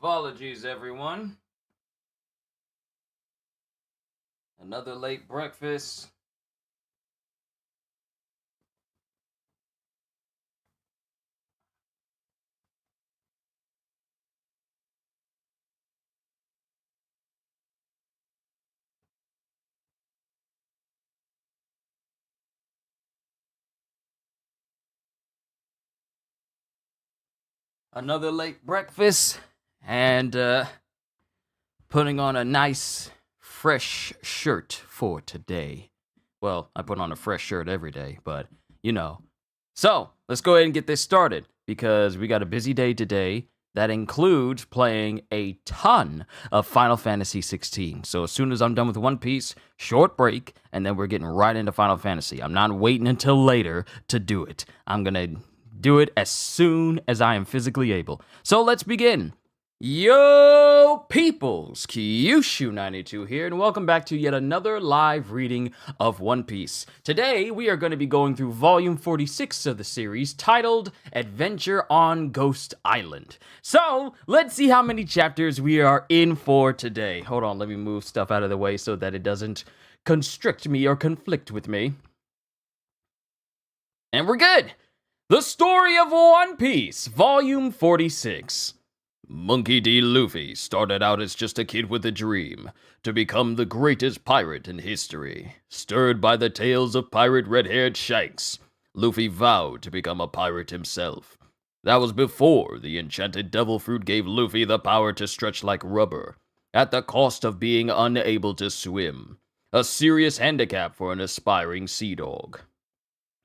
Apologies, everyone. Another late breakfast. Another late breakfast. And, putting on a nice, fresh shirt for today. Well, I put on a fresh shirt every day, but, you know. So, let's go ahead and get this started, because we got a busy day today that includes playing a ton of Final Fantasy 16. So as soon as I'm done with One Piece, short break, and then we're getting right into Final Fantasy. I'm not waiting until later to do it. I'm gonna do it as soon as I am physically able. So let's begin. Yo, peoples, Kyushu92 here, and welcome back to yet another live reading of One Piece. Today, we are going to be going through Volume 46 of the series, titled Adventure on Ghost Island. So, let's see how many chapters we are in for today. Hold on, let me move stuff out of the way so that it doesn't constrict me or conflict with me. And we're good! The Story of One Piece, Volume 46. Monkey D. Luffy started out as just a kid with a dream to become the greatest pirate in history. Stirred by the tales of pirate red-haired Shanks, Luffy vowed to become a pirate himself. That was before the enchanted devil fruit gave Luffy the power to stretch like rubber, at the cost of being unable to swim, a serious handicap for an aspiring sea dog.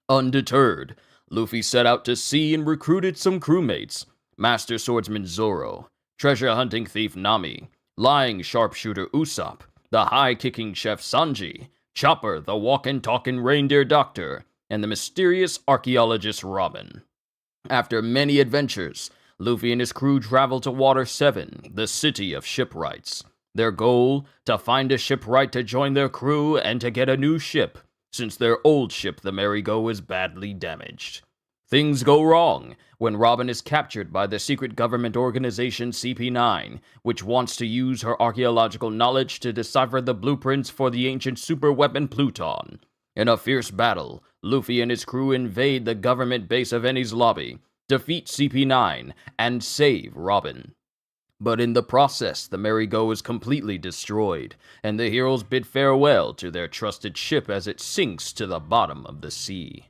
Undeterred, Luffy set out to sea and recruited some crewmates. Master Swordsman Zoro, Treasure Hunting Thief Nami, Lying Sharpshooter Usopp, the High-Kicking Chef Sanji, Chopper, the Walkin' Reindeer Doctor, and the mysterious archaeologist Robin. After many adventures, Luffy and his crew travel to Water 7, the city of shipwrights. Their goal, to find a shipwright to join their crew and to get a new ship, since their old ship, the Merry-Go, is badly damaged. Things go wrong when Robin is captured by the secret government organization CP9, which wants to use her archaeological knowledge to decipher the blueprints for the ancient superweapon Pluton. In a fierce battle, Luffy and his crew invade the government base of Enies Lobby, defeat CP9, and save Robin. But in the process, the Merry-Go is completely destroyed, and the heroes bid farewell to their trusted ship as it sinks to the bottom of the sea.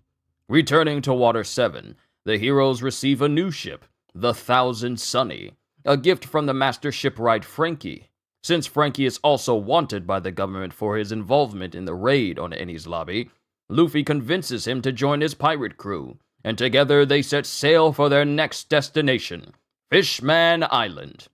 Returning to Water 7, the heroes receive a new ship, the Thousand Sunny, a gift from the master shipwright Frankie. Since Frankie is also wanted by the government for his involvement in the raid on Enies Lobby, Luffy convinces him to join his pirate crew, and together they set sail for their next destination, Fishman Island.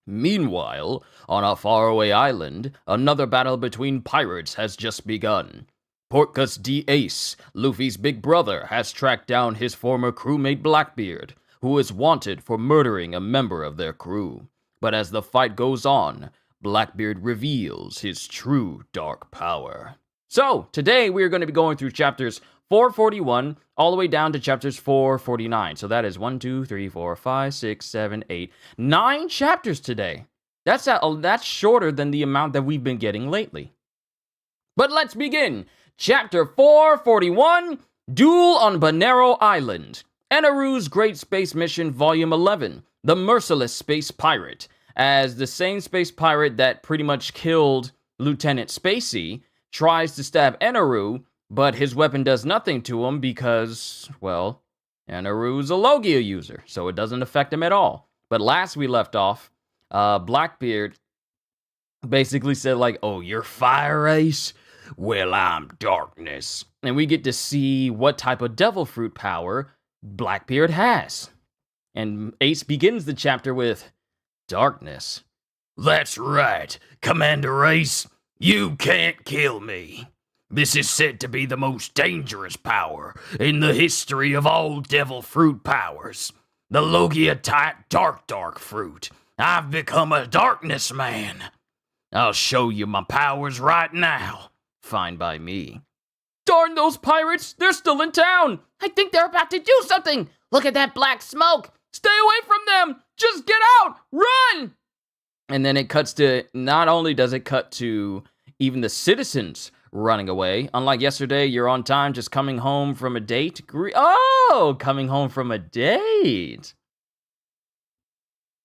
Meanwhile, on a faraway island, another battle between pirates has just begun. Portcullis D. Ace, Luffy's big brother, has tracked down his former crewmate Blackbeard, who is wanted for murdering a member of their crew. But as the fight goes on, Blackbeard reveals his true dark power. So, today we are going to be going through chapters 441 all the way down to chapters 449. So that is 1, 2, 3, 4, 5, 6, 7, 8, 9 chapters today. That's shorter than the amount that we've been getting lately. But let's begin. Chapter 441, Duel on Bonero Island. Eneru's Great Space Mission Volume 11, The Merciless Space Pirate. As the same space pirate that pretty much killed Lieutenant Spacey tries to stab Eneru, but his weapon does nothing to him because, well, Eneru's a Logia user, so it doesn't affect him at all. But last we left off, Blackbeard basically said like, "Oh, you're Fire Ace? Well, I'm Darkness." And we get to see what type of devil fruit power Blackbeard has. And Ace begins the chapter with, "Darkness." "That's right, Commander Ace. You can't kill me. This is said to be the most dangerous power in the history of all devil fruit powers. The Logia-type dark fruit. I've become a Darkness man. I'll show you my powers right now. Fine by me." "Darn those pirates! They're still in town! I think they're about to do something! Look at that black smoke! Stay away from them! Just get out! Run! And then it cuts to, not only does it cut to even the citizens running away. Unlike yesterday, you're on time, just coming home from a date. Oh, coming home from a date.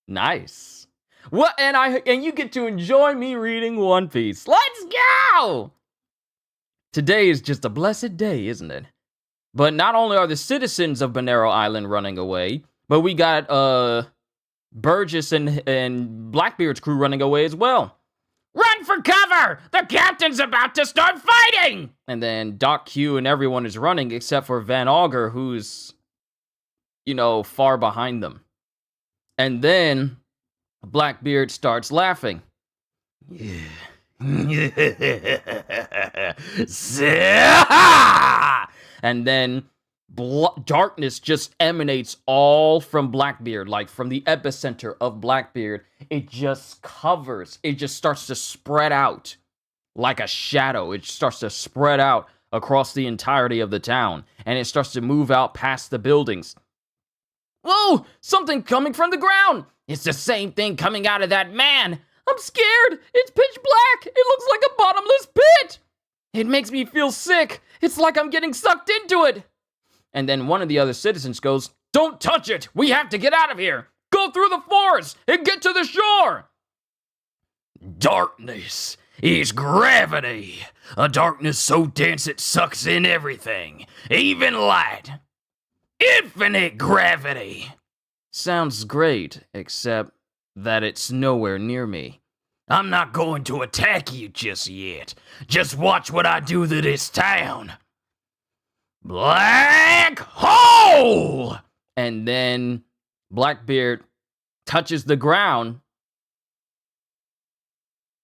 Nice. What? And you get to enjoy me reading One Piece. Let's go! Today is just a blessed day, isn't it? But not only are the citizens of Bonero Island running away, but we got Burgess and Blackbeard's crew running away as well. Run for cover! The captain's about to start fighting! And then Doc Q and everyone is running except for Van Augur, who's, far behind them. And then Blackbeard starts laughing. Yeah. And then darkness just emanates all from Blackbeard, like from the epicenter of Blackbeard. It just starts to spread out like a shadow. It starts to spread out across the entirety of the town, and it starts to move out past the buildings. Whoa! Something coming from the ground! It's the same thing coming out of that man! I'm scared! It's pitch black! It looks like a bottomless pit! It makes me feel sick! It's like I'm getting sucked into it! And then one of the other citizens goes, "Don't touch it! We have to get out of here! Go through the forest and get to the shore!" Darkness is gravity. A darkness so dense it sucks in everything, even light. Infinite gravity. Sounds great, except that it's nowhere near me. I'm not going to attack you just yet. Just watch what I do to this town. Black hole! And then Blackbeard touches the ground,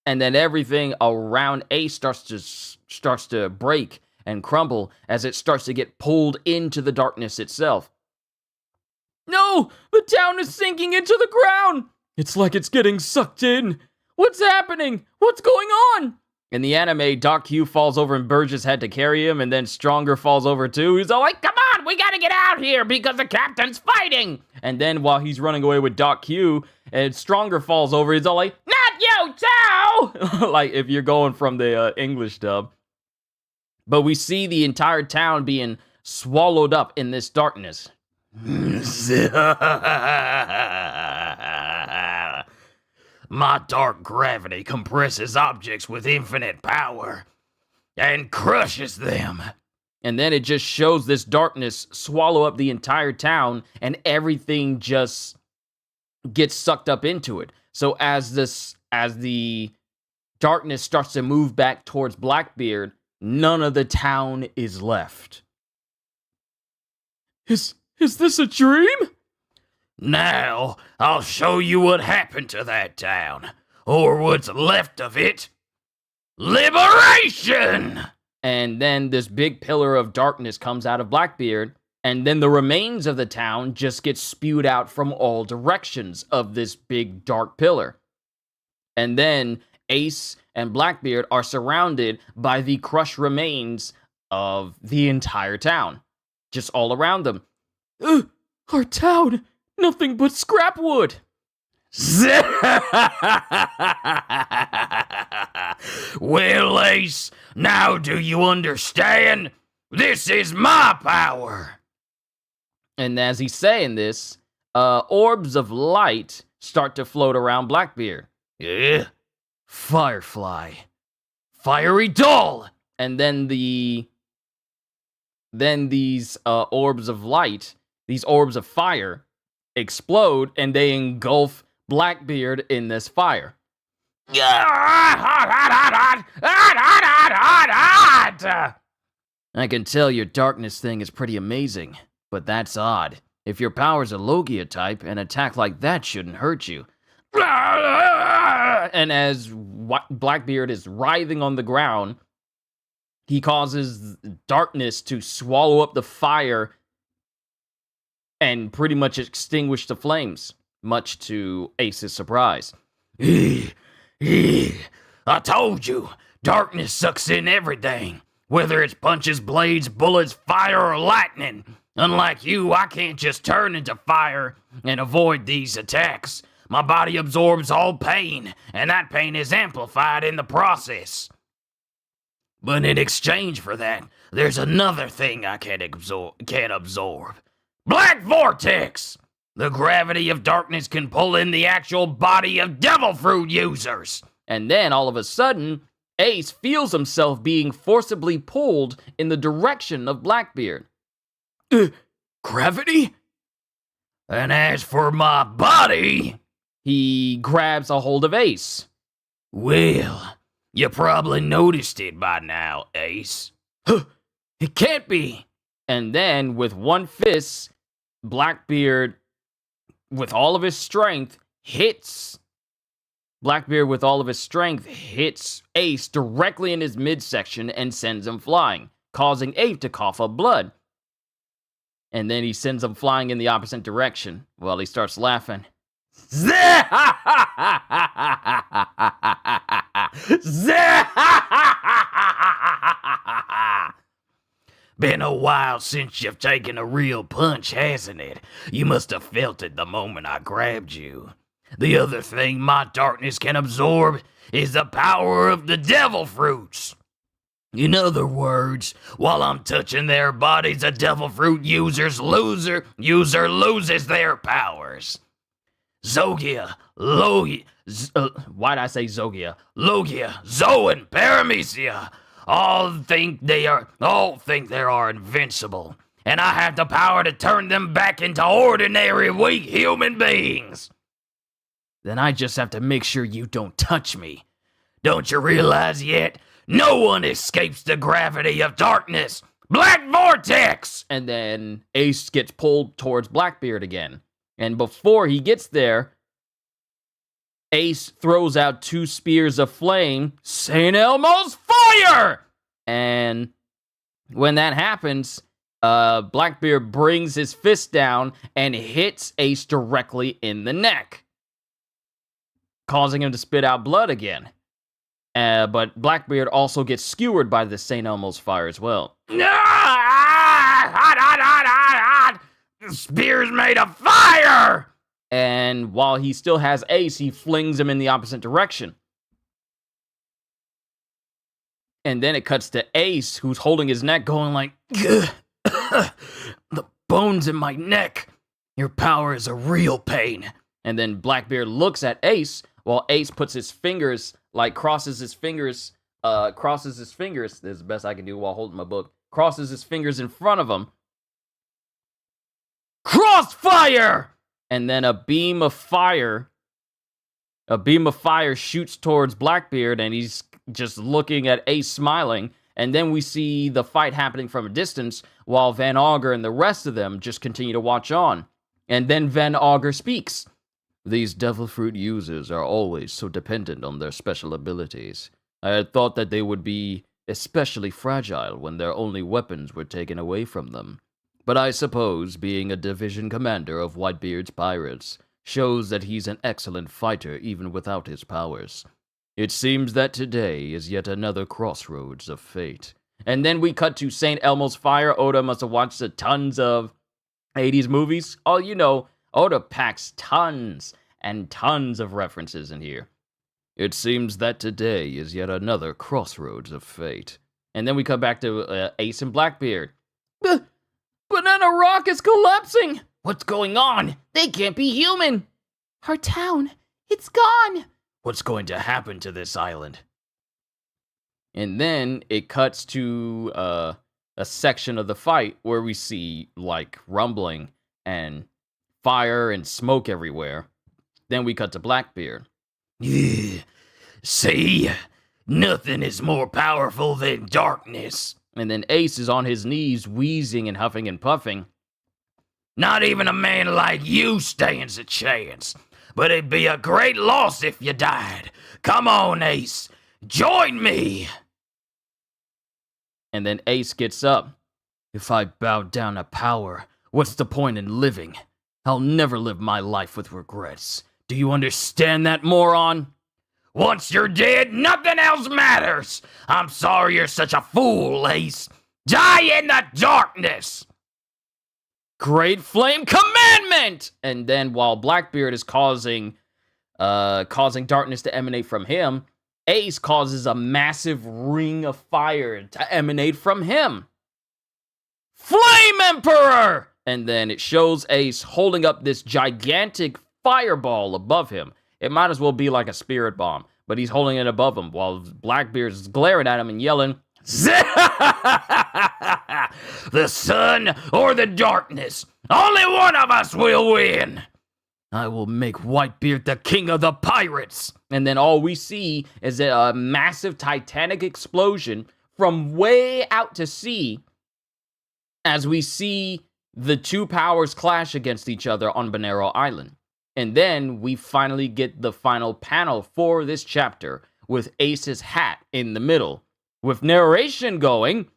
and then everything around Ace starts to break and crumble as it starts to get pulled into the darkness itself. No! The town is sinking into the ground! It's like it's getting sucked in. What's happening? What's going on? In the anime, Doc Q falls over and Burgess had to carry him, and then Stronger falls over too. He's all like, "Come on, we gotta get out here because the captain's fighting!" And then while he's running away with Doc Q, and Stronger falls over, he's all like, "Not you too!" Like if you're going from the English dub. But we see the entire town being swallowed up in this darkness. My dark gravity compresses objects with infinite power and crushes them. And then it just shows this darkness swallow up the entire town, and everything just gets sucked up into it. So as the darkness starts to move back towards Blackbeard, none of the town is left. Is this a dream? Now, I'll show you what happened to that town, or what's left of it. Liberation! And then this big pillar of darkness comes out of Blackbeard, and then the remains of the town just get spewed out from all directions of this big dark pillar. And then Ace and Blackbeard are surrounded by the crushed remains of the entire town, just all around them. Our town! Nothing but scrap wood! Well, Ace, now do you understand? This is my power! And as he's saying this, orbs of light start to float around Blackbeard. Yeah, Firefly. Fiery doll! And then these orbs of light, these orbs of fire, explode, and they engulf Blackbeard in this fire. I can tell your darkness thing is pretty amazing, but that's odd. If your power's a Logia type, an attack like that shouldn't hurt you. And as Blackbeard is writhing on the ground, he causes darkness to swallow up the fire and pretty much extinguish the flames, much to Ace's surprise. I told you, darkness sucks in everything, whether it's punches, blades, bullets, fire, or lightning. Unlike you, I can't just turn into fire and avoid these attacks. My body absorbs all pain, and that pain is amplified in the process. But in exchange for that, there's another thing I can't absorb. Black Vortex! The gravity of darkness can pull in the actual body of devil fruit users. And then, all of a sudden, Ace feels himself being forcibly pulled in the direction of Blackbeard. Gravity? And as for my body... He grabs a hold of Ace. Well, you probably noticed it by now, Ace. It can't be! And then, with one fist, Blackbeard, with all of his strength, hits Ace directly in his midsection and sends him flying, causing Ace to cough up blood. And then he sends him flying in the opposite direction while he starts laughing. Been a while since you've taken a real punch, hasn't it? You must have felt it the moment I grabbed you. The other thing my darkness can absorb is the power of the devil fruits. In other words, while I'm touching their bodies, a devil fruit user loses their powers. Logia, Zoe, and Paramecia all think they are invincible, and I have the power to turn them back into ordinary weak human beings. Then I just have to make sure you don't touch me. Don't you realize yet? No one escapes the gravity of darkness. Black Vortex! And then Ace gets pulled towards Blackbeard again. And before he gets there, Ace throws out 2 spears of flame, St. Elmo's fire! And when that happens, Blackbeard brings his fist down and hits Ace directly in the neck, causing him to spit out blood again. But Blackbeard also gets skewered by the St. Elmo's fire as well. The spear's made of fire! And while he still has Ace, he flings him in the opposite direction. And then it cuts to Ace, who's holding his neck, going like, the bones in my neck. Your power is a real pain. And then Blackbeard looks at Ace, while Ace puts his fingers, crosses his fingers, this is the best I can do while holding my book, crosses his fingers in front of him. Crossfire! And then a beam of fire shoots towards Blackbeard, and he's just looking at Ace smiling. And then we see the fight happening from a distance, while Van Augur and the rest of them just continue to watch on. And then Van Augur speaks. These devil fruit users are always so dependent on their special abilities. I had thought that they would be especially fragile when their only weapons were taken away from them. But I suppose being a division commander of Whitebeard's pirates shows that he's an excellent fighter even without his powers. It seems that today is yet another crossroads of fate. And then we cut to St. Elmo's Fire. Oda must have watched tons of 80s movies. Oh, you know, Oda packs tons and tons of references in here. It seems that today is yet another crossroads of fate. And then we come back to Ace and Blackbeard. Banana Rock is collapsing! What's going on? They can't be human! Our town, it's gone! What's going to happen to this island? And then it cuts to a section of the fight where we see, rumbling and fire and smoke everywhere. Then we cut to Blackbeard. See? Nothing is more powerful than darkness. And then Ace is on his knees, wheezing and huffing and puffing. Not even a man like you stands a chance. But it'd be a great loss if you died. Come on, Ace. Join me. And then Ace gets up. If I bow down to power, what's the point in living? I'll never live my life with regrets. Do you understand that, moron? Once you're dead, nothing else matters. I'm sorry you're such a fool, Ace. Die in the darkness. great flame commandment! And then while Blackbeard is causing darkness to emanate from him, Ace causes a massive ring of fire to emanate from him. Flame Emperor! And then it shows Ace holding up this gigantic fireball above him. It might as well be like a spirit bomb, but he's holding it above him while Blackbeard is glaring at him and yelling, the sun or the darkness, only one of us will win. I will make Whitebeard the king of the pirates. And then all we see is a massive titanic explosion from way out to sea as we see the two powers clash against each other on Bonero Island. And then we finally get the final panel for this chapter with Ace's hat in the middle, with narration going,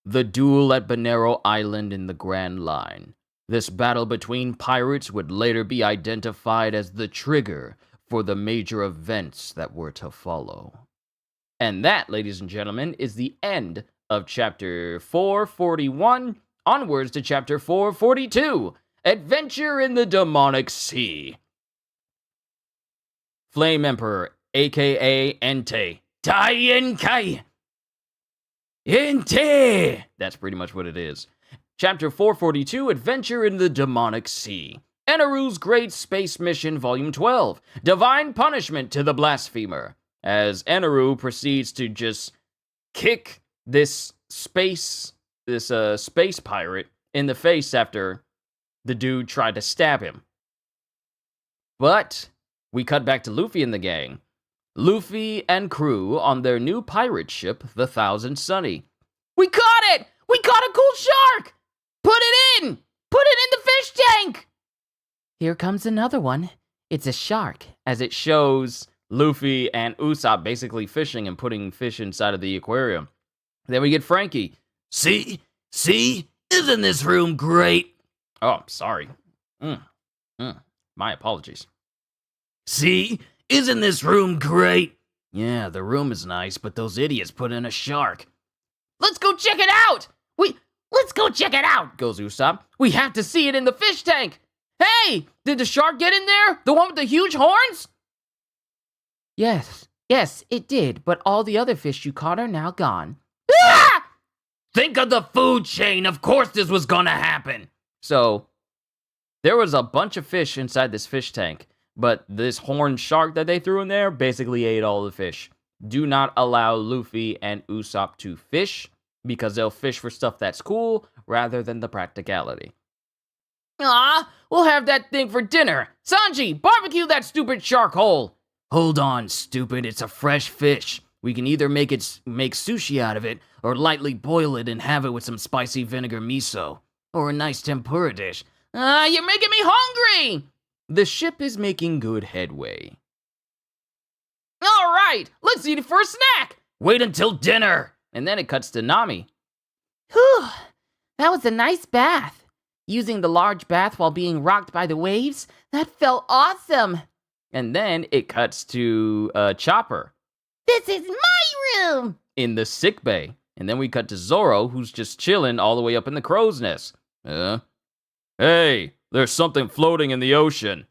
the duel at Bonero Island in the Grand Line. This battle between pirates would later be identified as the trigger for the major events that were to follow. And that, ladies and gentlemen, is the end of chapter 441, onwards to chapter 442, Adventure in the Demonic Sea. Flame Emperor, aka Entei. Tai Ente! That's pretty much what it is. Chapter 442, Adventure in the Demonic Sea. Enaru's Great Space Mission, Volume 12, Divine Punishment to the Blasphemer. As Enaru proceeds to just kick this space pirate in the face after the dude tried to stab him. But we cut back to Luffy and the gang. Luffy and crew on their new pirate ship, the Thousand Sunny. We caught it! We caught a cool shark! Put it in! Put it in the fish tank! Here comes another one. It's a shark. As it shows Luffy and Usopp basically fishing and putting fish inside of the aquarium. Then we get Frankie. See? Isn't this room great? Oh, sorry. My apologies. See? Isn't this room great? Yeah, the room is nice, but those idiots put in a shark. Let's go check it out! Let's go check it out, goes Usopp. We have to see it in the fish tank. Hey, did the shark get in there? The one with the huge horns? Yes, it did, but all the other fish you caught are now gone. Ah! Think of the food chain. Of course this was gonna happen. So, there was a bunch of fish inside this fish tank, but this horned shark that they threw in there basically ate all the fish. Do not allow Luffy and Usopp to fish, because they'll fish for stuff that's cool rather than the practicality. Aw, we'll have that thing for dinner. Sanji, barbecue that stupid shark hole. Hold on, stupid. It's a fresh fish. We can either make sushi out of it, or lightly boil it and have it with some spicy vinegar miso, or a nice tempura dish. You're making me hungry. The ship is making good headway. All right, let's eat it for a snack. Wait until dinner. And then it cuts to Nami. Whew, that was a nice bath. Using the large bath while being rocked by the waves, that felt awesome. And then it cuts to Chopper. This is my room! In the sick bay. And then we cut to Zoro, who's just chilling all the way up in the crow's nest. Hey, there's something floating in the ocean.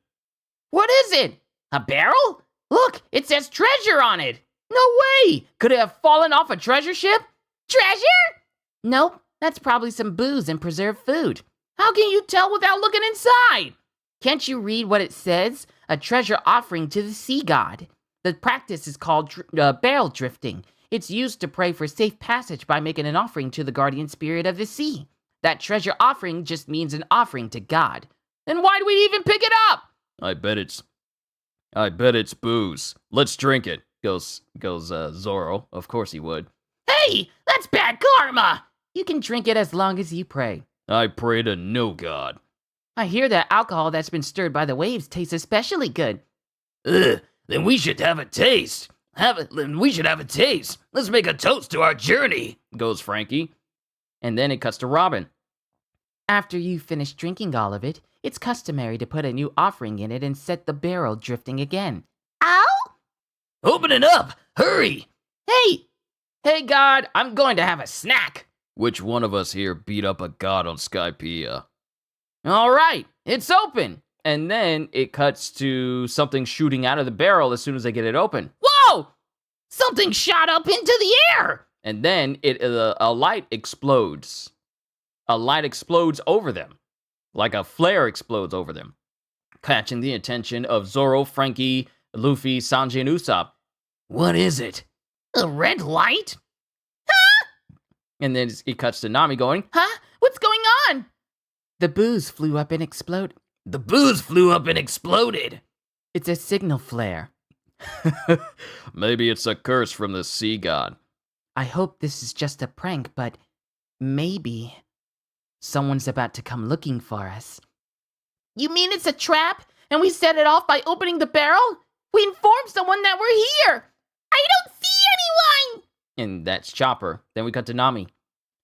What is it? A barrel? Look, it says treasure on it. No way! Could it have fallen off a treasure ship? Treasure? Nope, that's probably some booze and preserved food. How can you tell without looking inside? Can't you read what it says? A treasure offering to the sea god. The practice is called barrel drifting. It's used to pray for safe passage by making an offering to the guardian spirit of the sea. That treasure offering just means an offering to God. Then why do we even pick it up? I bet it's booze. Let's drink it. Goes Zoro. Of course he would. Hey, that's bad karma! You can drink it as long as you pray. I pray to no god. I hear that alcohol that's been stirred by the waves tastes especially good. Then we should have a taste. Let's make a toast to our journey, goes Frankie. And then it cuts to Robin. After you finish drinking all of it, it's customary to put a new offering in it and set the barrel drifting again. Ow! Open it up! Hurry! Hey God, I'm going to have a snack. Which one of us here beat up a god on Skypiea? All right, it's open. And then it cuts to something shooting out of the barrel as soon as they get it open. Whoa! Something shot up into the air! And then a light explodes. A light explodes over them. Like a flare explodes over them, catching the attention of Zoro, Frankie, Luffy, Sanji, and Usopp. What is it? A red light? And then it cuts to Nami going, Huh? What's going on? The booze flew up and exploded. The booze flew up and exploded. It's a signal flare. maybe it's a curse from the sea god. I hope this is just a prank, but maybe someone's about to come looking for us. You mean it's a trap, and we set it off by opening the barrel? We informed someone that we're here! I don't see anyone! And that's Chopper. Then we cut to Nami.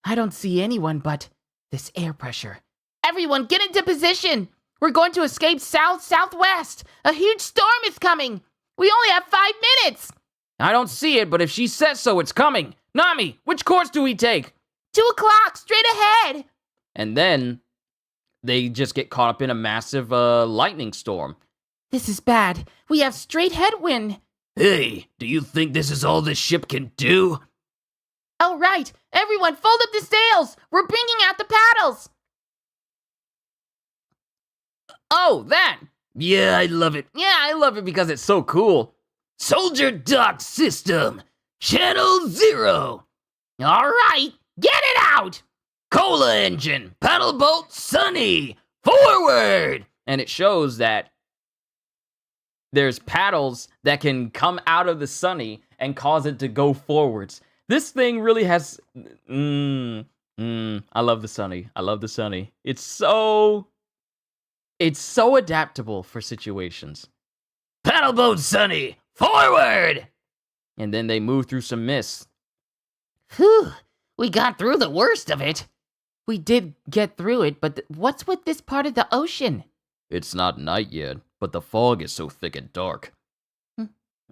I don't see anyone but this air pressure. Everyone, get into position! We're going to escape south-southwest! A huge storm is coming! We only have 5 minutes! I don't see it, but if she says so, it's coming. Nami, which course do we take? 2 o'clock, straight ahead! And then they just get caught up in a massive lightning storm. This is bad. We have straight headwind. Hey, do you think this is all this ship can do? All right, everyone fold up the sails. We're bringing out the paddles. Oh, that! Yeah, I love it. Yeah, I love it because it's so cool. Soldier Dock System, Channel 0. All right, get it out. Cola engine, paddle boat Sunny, forward! And it shows that there's paddles that can come out of the Sunny and cause it to go forwards. This thing really has... I love the Sunny. I love the Sunny. It's so adaptable for situations. Paddle boat Sunny, forward! And then they move through some mist. Whew, we got through the worst of it. We did get through it, but what's with this part of the ocean? It's not night yet, but the fog is so thick and dark.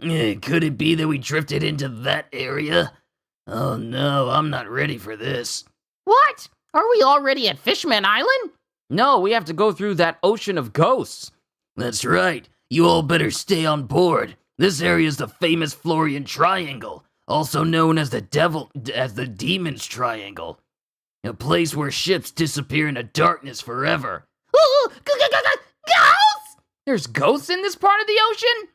Could it be that we drifted into that area? Oh no, I'm not ready for this. What? Are we already at Fishman Island? No, we have to go through that ocean of ghosts. That's right. You all better stay on board. This area is the famous Florian Triangle, also known as the Demon's Triangle. A place where ships disappear into darkness forever. Ooh, ghosts! There's ghosts in this part of the ocean?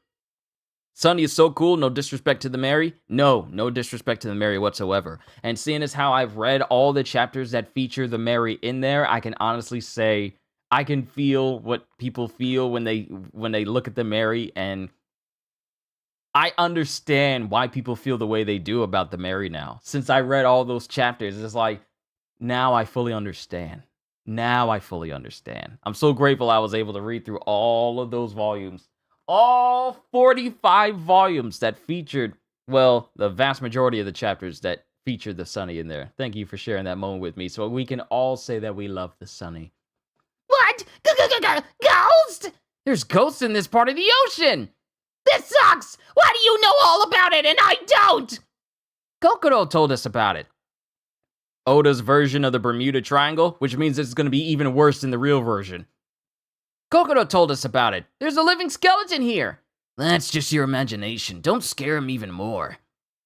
Sunny is so cool, no disrespect to the Mary. No disrespect to the Mary whatsoever. And seeing as how I've read all the chapters that feature the Mary in there, I can honestly say I can feel what people feel when they look at the Mary, and I understand why people feel the way they do about the Mary now. Since I read all those chapters, it's like, now I fully understand. I'm so grateful I was able to read through all of those volumes. All 45 volumes that featured, well, the vast majority of the chapters that featured the Sunny in there. Thank you for sharing that moment with me so we can all say that we love the Sunny. What? Ghost? There's ghosts in this part of the ocean! This sucks! Why do you know all about it and I don't? Kokoro told us about it. Oda's version of the Bermuda Triangle, which means it's going to be even worse than the real version. Kokoro told us about it. There's a living skeleton here. That's just your imagination. Don't scare him even more.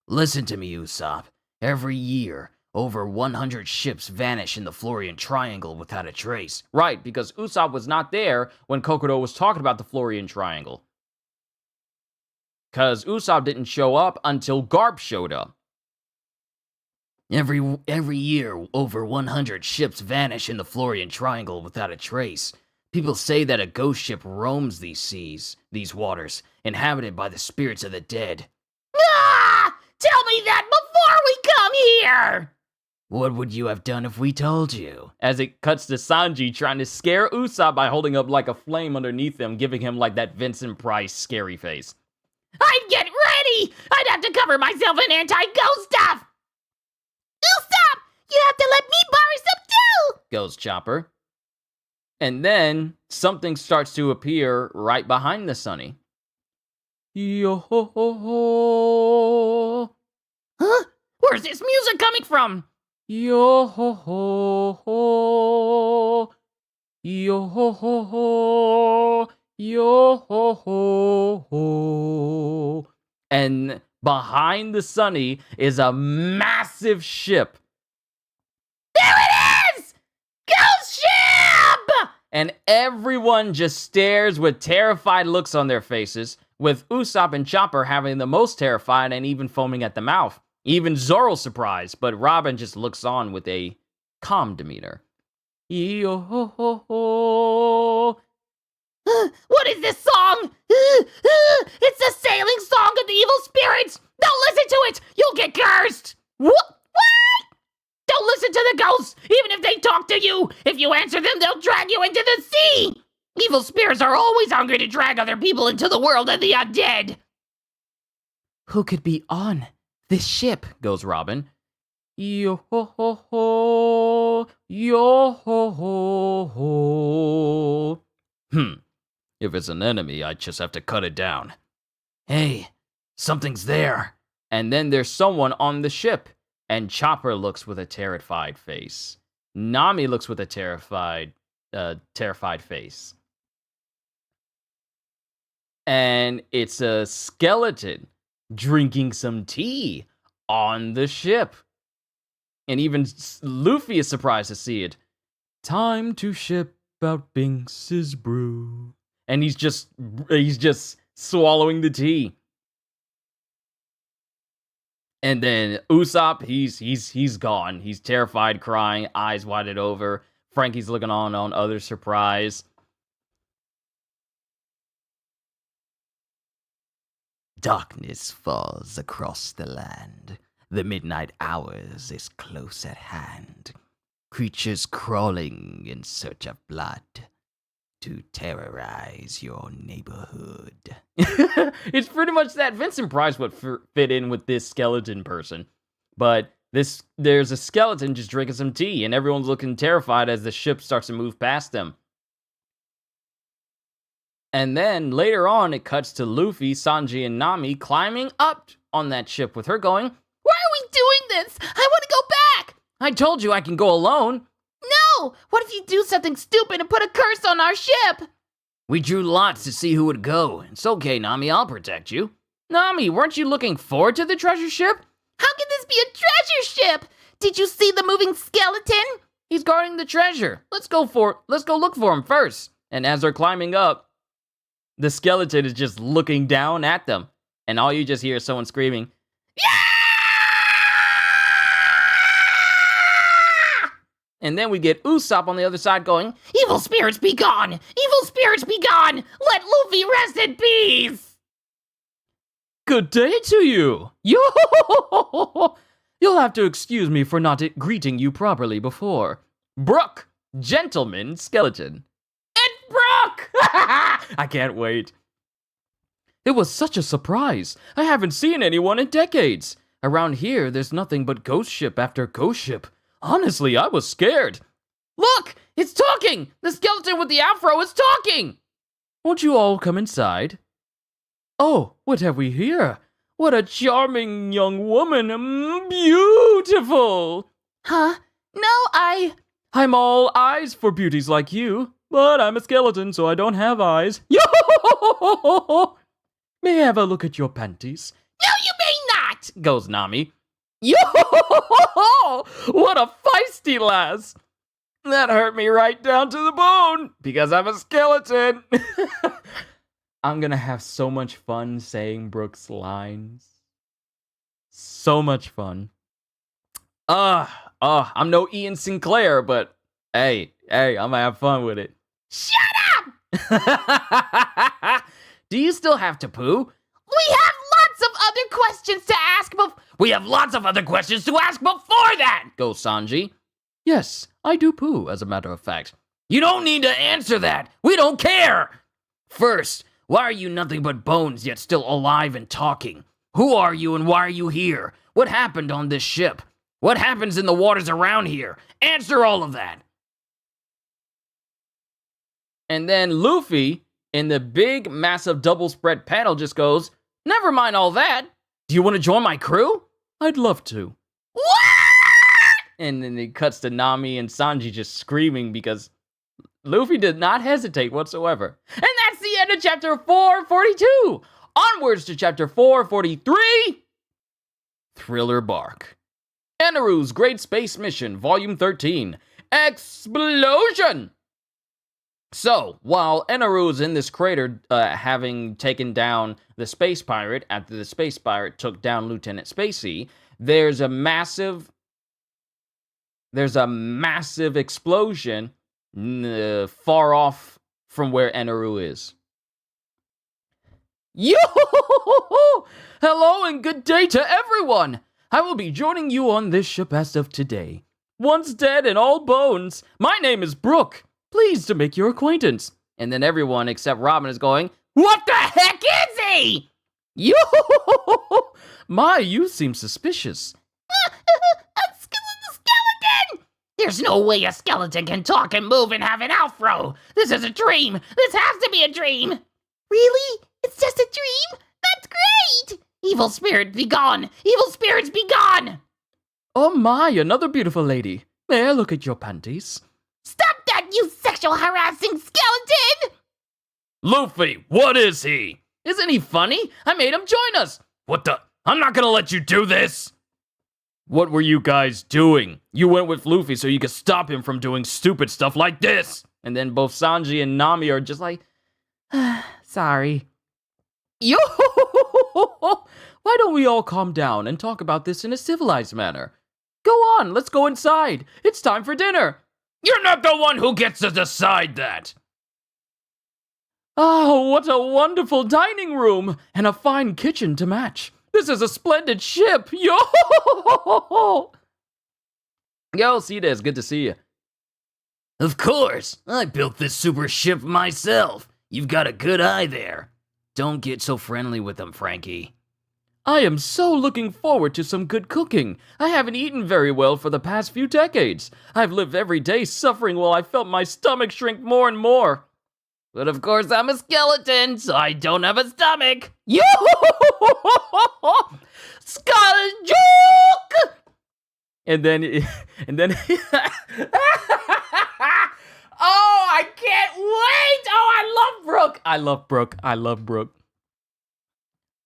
Listen to me, Usopp. Every year, over 100 ships vanish in the Florian Triangle without a trace. Right, because Usopp was not there when Kokoro was talking about the Florian Triangle. Because Usopp didn't show up until Garp showed up. Every year, over 100 ships vanish in the Florian Triangle without a trace. People say that a ghost ship roams these seas, these waters, inhabited by the spirits of the dead. Ah! Tell me that before we come here! What would you have done if we told you? As it cuts to Sanji trying to scare Usopp by holding up like a flame underneath him, giving him like that Vincent Price scary face. I'd get ready! I'd have to cover myself in anti-ghost stuff! Usopp! You have to let me borrow some too! Goes Chopper. And then something starts to appear right behind the Sunny. Yo-ho-ho-ho. Huh? Where's this music coming from? Yo-ho-ho-ho. Yo ho ho ho, yo ho ho ho. And behind the Sunny is a massive ship. There it is! Ghost ship! And everyone just stares with terrified looks on their faces, with Usopp and Chopper having the most terrified and even foaming at the mouth. Even Zoro's surprised, but Robin just looks on with a calm demeanor. Yo ho ho ho. What is this song? It's the sailing song of the evil spirits! Don't listen to it! You'll get cursed! What? Don't listen to the ghosts, even if they talk to you! If you answer them, they'll drag you into the sea! Evil spirits are always hungry to drag other people into the world of the undead! Who could be on this ship? Goes Robin. Yo ho ho ho, yo ho ho ho. If it's an enemy, I just have to cut it down. Hey, something's there. And then there's someone on the ship, and Chopper looks with a terrified face. Nami looks with a terrified face. And it's a skeleton drinking some tea on the ship. And even Luffy is surprised to see it. Time to ship out Binks's brew. And he's just swallowing the tea. And then Usopp, he's gone. He's terrified, crying, eyes widened over. Frankie's looking on other surprise. Darkness falls across the land. The midnight hours is close at hand. Creatures crawling in search of blood to terrorize your neighborhood. It's pretty much that. Vincent Price would fit in with this skeleton person. But there's a skeleton just drinking some tea, and everyone's looking terrified as the ship starts to move past them. And then later on, it cuts to Luffy, Sanji, and Nami climbing up on that ship with her going, "Why are we doing this? I want to go back!" "I told you I can go alone." "No! What if you do something stupid and put a curse on our ship?" We drew lots to see who would go. It's okay, Nami, I'll protect you. Nami, weren't you looking forward to the treasure ship? How can this be a treasure ship? Did you see the moving skeleton? He's guarding the treasure. Let's go look for him first. And as they're climbing up, the skeleton is just looking down at them. And all you just hear is someone screaming, Yeah! And then we get Usopp on the other side going, "Evil spirits be gone! Evil spirits be gone! Let Luffy rest in peace!" "Good day to you! Yo! You'll have to excuse me for not greeting you properly before. Brook, gentleman skeleton." It's Brook! I can't wait. "It was such a surprise. I haven't seen anyone in decades. Around here, there's nothing but ghost ship after ghost ship. Honestly, I was scared." "Look! It's talking! The skeleton with the afro is talking!" "Won't you all come inside?" "Oh, what have we here? What a charming young woman! Beautiful!" Huh? No, "I'm all eyes for beauties like you, but I'm a skeleton, so I don't have eyes." Yo! "May I have a look at your panties?" No, you may not! Goes Nami. Yo! What a feisty lass! That hurt me right down to the bone, because I'm a skeleton. I'm gonna have so much fun saying Brook's lines. So much fun. I'm no Ian Sinclair, but hey, I'm gonna have fun with it. Shut up! Do you still have to poo? We have lots of other questions to ask We have lots of other questions to ask before that! Goes Sanji. "Yes, I do poo, as a matter of fact." You don't need to answer that! We don't care! First, why are you nothing but bones yet still alive and talking? Who are you and why are you here? What happened on this ship? What happens in the waters around here? Answer all of that! And then Luffy, in the big, massive double spread panel, just goes, "Never mind all that. Do you want to join my crew?" "I'd love to." What? And then it cuts to Nami and Sanji just screaming because Luffy did not hesitate whatsoever. And that's the end of chapter 442. Onwards to chapter 443. Thriller Bark. Eneru's Great Space Mission, Volume 13. Explosion! So, while Eneru is in this crater, having taken down the space pirate, after the space pirate took down Lieutenant Spacey, there's a massive explosion far off from where Eneru is. Yo! Hello and good day to everyone! I will be joining you on this ship as of today. Once dead and all bones, my name is Brooke. Pleased to make your acquaintance. And then everyone except Robin is going, what the heck is he? Yo! My, you seem suspicious. A skeleton! There's no way a skeleton can talk and move and have an afro. This is a dream. This has to be a dream. Really? It's just a dream? That's great! Evil spirit, be gone! Evil spirits, be gone! Oh my, another beautiful lady. May I look at your panties? Stop that, you sexual harassing skeleton! Luffy, what is he? Isn't he funny? I made him join us. What the? I'm not gonna let you do this. What were you guys doing? You went with Luffy so you could stop him from doing stupid stuff like this. And then both Sanji and Nami are just like, sorry. Yo! Why don't we all calm down and talk about this in a civilized manner? Go on, let's go inside. It's time for dinner. You're not the one who gets to decide that. Oh, what a wonderful dining room and a fine kitchen to match. This is a splendid ship. Yo! Yo, Cedes, good to see you. Of course, I built this super ship myself. You've got a good eye there. Don't get so friendly with them, Frankie. I am so looking forward to some good cooking. I haven't eaten very well for the past few decades. I've lived every day suffering while I felt my stomach shrink more and more. But of course I'm a skeleton, so I don't have a stomach. Yo! Skull joke! And then, oh, I can't wait! Oh, I love Brooke. I love Brooke.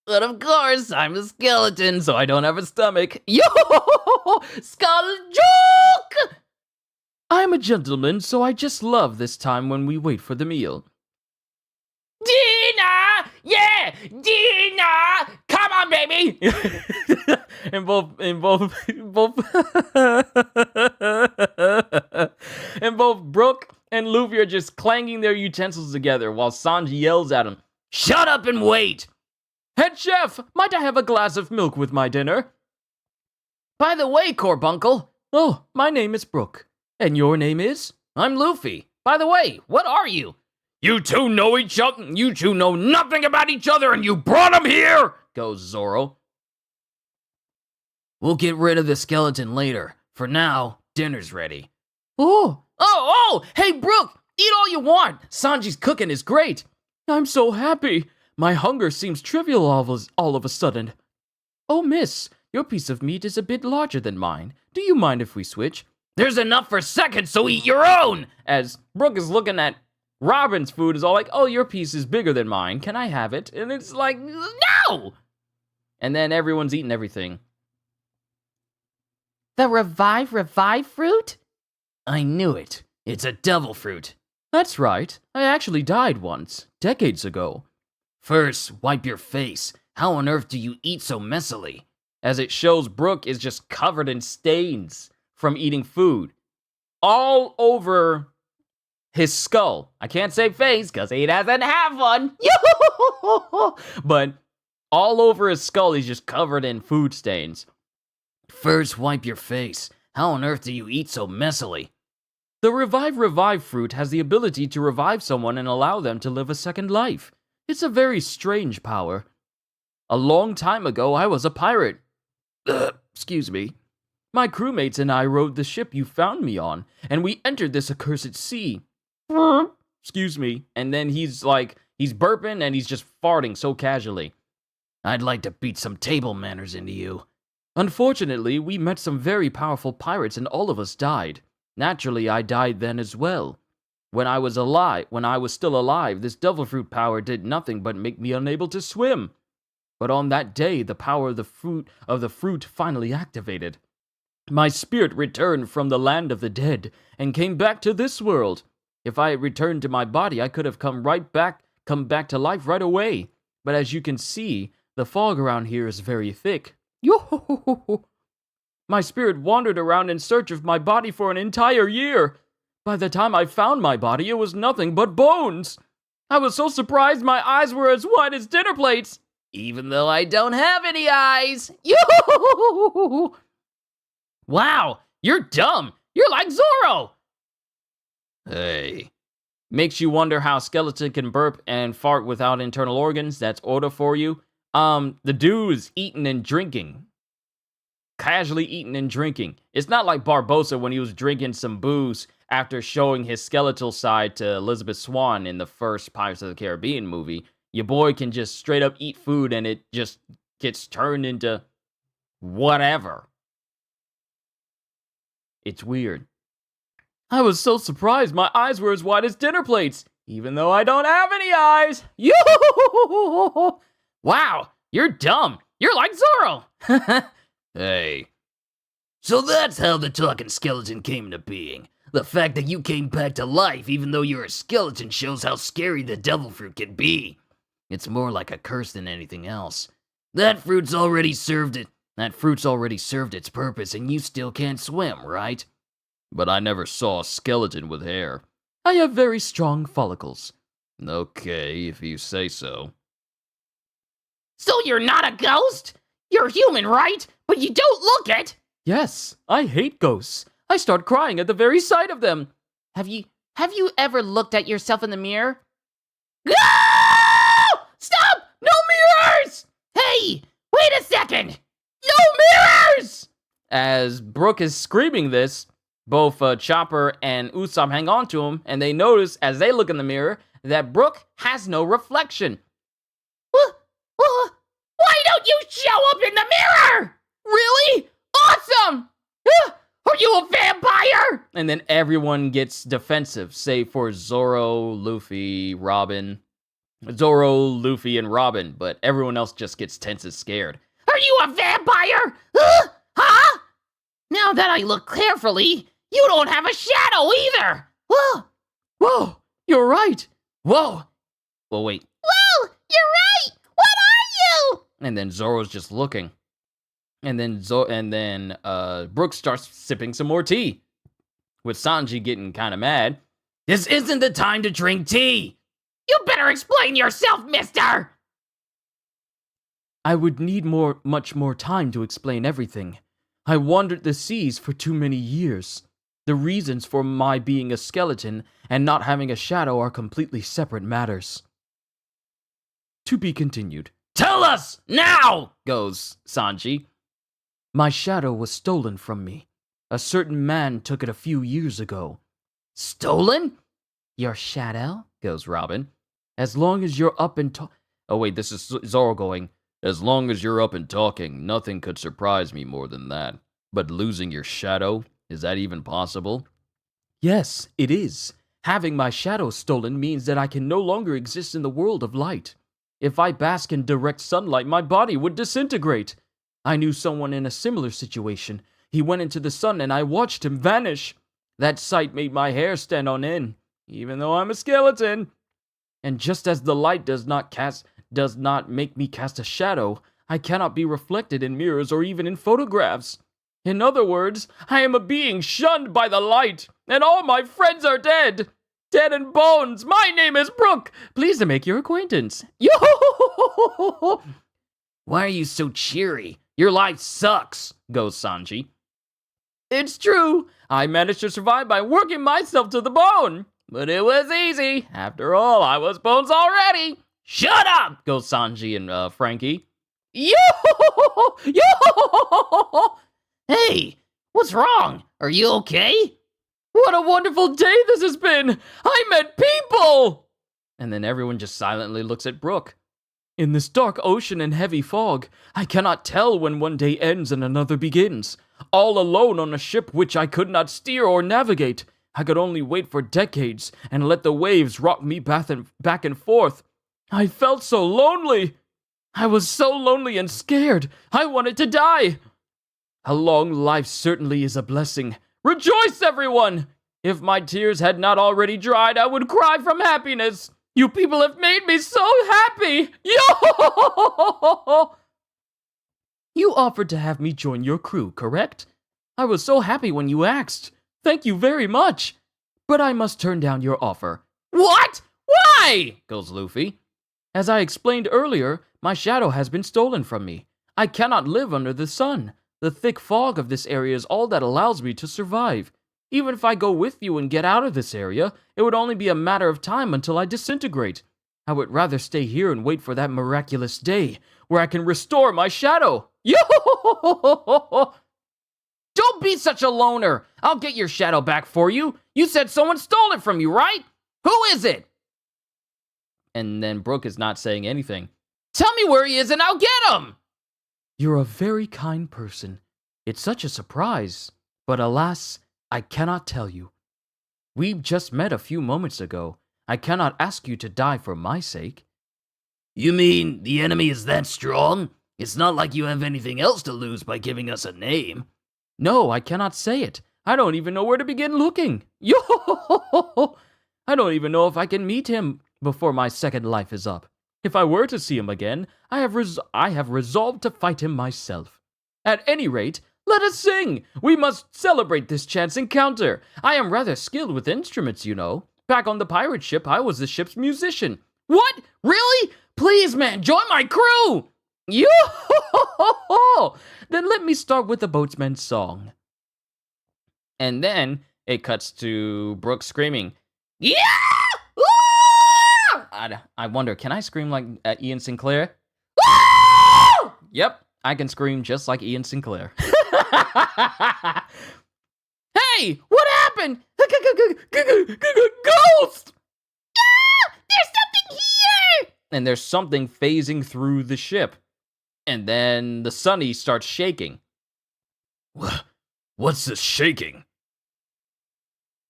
But of course, I'm a skeleton, so I don't have a stomach. Yo! Skull joke! I'm a gentleman, so I just love this time when we wait for the meal. Dinner! Yeah! Dinner! Come on, baby! and both Brooke and Luffy are just clanging their utensils together while Sanji yells at him, shut up and wait! Head chef, might I have a glass of milk with my dinner? By the way, Corbuncle. Oh, my name is Brooke. And your name is? I'm Luffy. By the way, what are you? You two know each other. You two know nothing about each other and you brought him here, goes Zoro. We'll get rid of the skeleton later. For now, dinner's ready. Oh, hey, Brooke, eat all you want. Sanji's cooking is great. I'm so happy. My hunger seems trivial all of a sudden. Oh, miss, your piece of meat is a bit larger than mine. Do you mind if we switch? There's enough for seconds, so eat your own! As Brooke is looking at Robin's food, is all like, oh, your piece is bigger than mine. Can I have it? And it's like, no! And then everyone's eating everything. The revive fruit? I knew it. It's a devil fruit. That's right. I actually died once, decades ago. First, wipe your face. How on earth do you eat so messily? As it shows, Brooke is just covered in stains from eating food. All over his skull. I can't say face, because he doesn't have one. But all over his skull, he's just covered in food stains. First, wipe your face. How on earth do you eat so messily? The revive fruit has the ability to revive someone and allow them to live a second life. It's a very strange power. A long time ago, I was a pirate. Excuse me. My crewmates and I rode the ship you found me on, and we entered this accursed sea. Excuse me. And then he's burping and he's just farting so casually. I'd like to beat some table manners into you. Unfortunately, we met some very powerful pirates and all of us died. Naturally, I died then as well. When I was still alive, this devil fruit power did nothing but make me unable to swim. But on that day, the power of the fruit finally activated. My spirit returned from the land of the dead and came back to this world. If I had returned to my body, I could have come back to life right away. But as you can see, the fog around here is very thick. Yo! My spirit wandered around in search of my body for an entire year. By the time I found my body, it was nothing but bones. I was so surprised my eyes were as wide as dinner plates, even though I don't have any eyes. Yo! Wow, you're dumb. You're like Zoro. Hey. Makes you wonder how a skeleton can burp and fart without internal organs. That's order for you. The dude's eating and drinking. Casually eating and drinking. It's not like Barbossa when he was drinking some booze after showing his skeletal side to Elizabeth Swann in the first Pirates of the Caribbean movie. Your boy can just straight up eat food and it just gets turned into whatever. It's weird. I was so surprised my eyes were as wide as dinner plates, even though I don't have any eyes. Yo! Wow, you're dumb. You're like Zoro. Hey. So that's how the talking skeleton came into being. The fact that you came back to life even though you're a skeleton shows how scary the devil fruit can be. It's more like a curse than anything else. That fruit's already served its purpose and you still can't swim, right? But I never saw a skeleton with hair. I have very strong follicles. Okay, if you say so. So you're not a ghost? You're human, right? But you don't look it. Yes, I hate ghosts. I start crying at the very sight of them. Have you ever looked at yourself in the mirror? No! Stop! No mirrors! Hey, wait a second! No mirrors! As Brooke is screaming this, both Chopper and Usopp hang on to him, and they notice as they look in the mirror that Brooke has no reflection. Why don't you show up in the mirror? Really? Awesome! Are you a vampire? And then everyone gets defensive, save for Zoro, Luffy, and Robin. But everyone else just gets tense and scared. Are you a vampire? Huh? Now that I look carefully, you don't have a shadow either. Whoa, you're right. Whoa. Well, wait. Whoa, you're right. What are you? And then Zoro's just looking. And then Brooke starts sipping some more tea, with Sanji getting kind of mad. This isn't the time to drink tea. You better explain yourself, mister. I would need much more time to explain everything. I wandered the seas for too many years. The reasons for my being a skeleton and not having a shadow are completely separate matters. To be continued. Tell us now, goes Sanji. My shadow was stolen from me. A certain man took it a few years ago. Stolen? Your shadow? Goes Robin. As long as you're up and Oh wait, this is Zoro going. As long as you're up and talking, nothing could surprise me more than that. But losing your shadow, is that even possible? Yes, it is. Having my shadow stolen means that I can no longer exist in the world of light. If I bask in direct sunlight, my body would disintegrate. I knew someone in a similar situation. He went into the sun and I watched him vanish. That sight made my hair stand on end, even though I'm a skeleton. And just as the light does not make me cast a shadow, I cannot be reflected in mirrors or even in photographs. In other words, I am a being shunned by the light, and all my friends are dead. Dead and bones. My name is Brooke. Pleased to make your acquaintance. Yo! Why are you so cheery? Your life sucks, goes Sanji. It's true. I managed to survive by working myself to the bone. But it was easy. After all, I was bones already. Shut up, goes Sanji and Frankie. Yo! Yo! Hey, what's wrong? Are you okay? What a wonderful day this has been! I met people! And then everyone just silently looks at Brooke. In this dark ocean and heavy fog, I cannot tell when one day ends and another begins. All alone on a ship which I could not steer or navigate, I could only wait for decades and let the waves rock me back and forth. I felt so lonely. I was so lonely and scared. I wanted to die. A long life certainly is a blessing. Rejoice, everyone! If my tears had not already dried, I would cry from happiness. You people have made me so happy. Yo! You offered to have me join your crew, correct? I was so happy when you asked. Thank you very much. But I must turn down your offer. What? Why? Goes Luffy. As I explained earlier, my shadow has been stolen from me. I cannot live under the sun. The thick fog of this area is all that allows me to survive. Even if I go with you and get out of this area, it would only be a matter of time until I disintegrate. I would rather stay here and wait for that miraculous day where I can restore my shadow. Yo! Don't be such a loner. I'll get your shadow back for you. You said someone stole it from you, right? Who is it? And then Brook is not saying anything. Tell me where he is and I'll get him. You're a very kind person. It's such a surprise. But alas, I cannot tell you. We just met a few moments ago. I cannot ask you to die for my sake. You mean the enemy is that strong? It's not like you have anything else to lose by giving us a name. No, I cannot say it. I don't even know where to begin looking. Yo! I don't even know if I can meet him before my second life is up. If I were to see him again, I have resolved to fight him myself. At any rate, let us sing. We must celebrate this chance encounter. I am rather skilled with instruments, you know. Back on the pirate ship, I was the ship's musician. What? Really? Please, man, join my crew. Yo! Then let me start with the boatsman's song. And then it cuts to Brooke screaming, Yeah! I wonder, can I scream like Ian Sinclair? Ah! Yep, I can scream just like Ian Sinclair. Hey, what happened? Ghost! Ah! There's something here! And there's something phasing through the ship. And then the Sunny starts shaking. What's this shaking?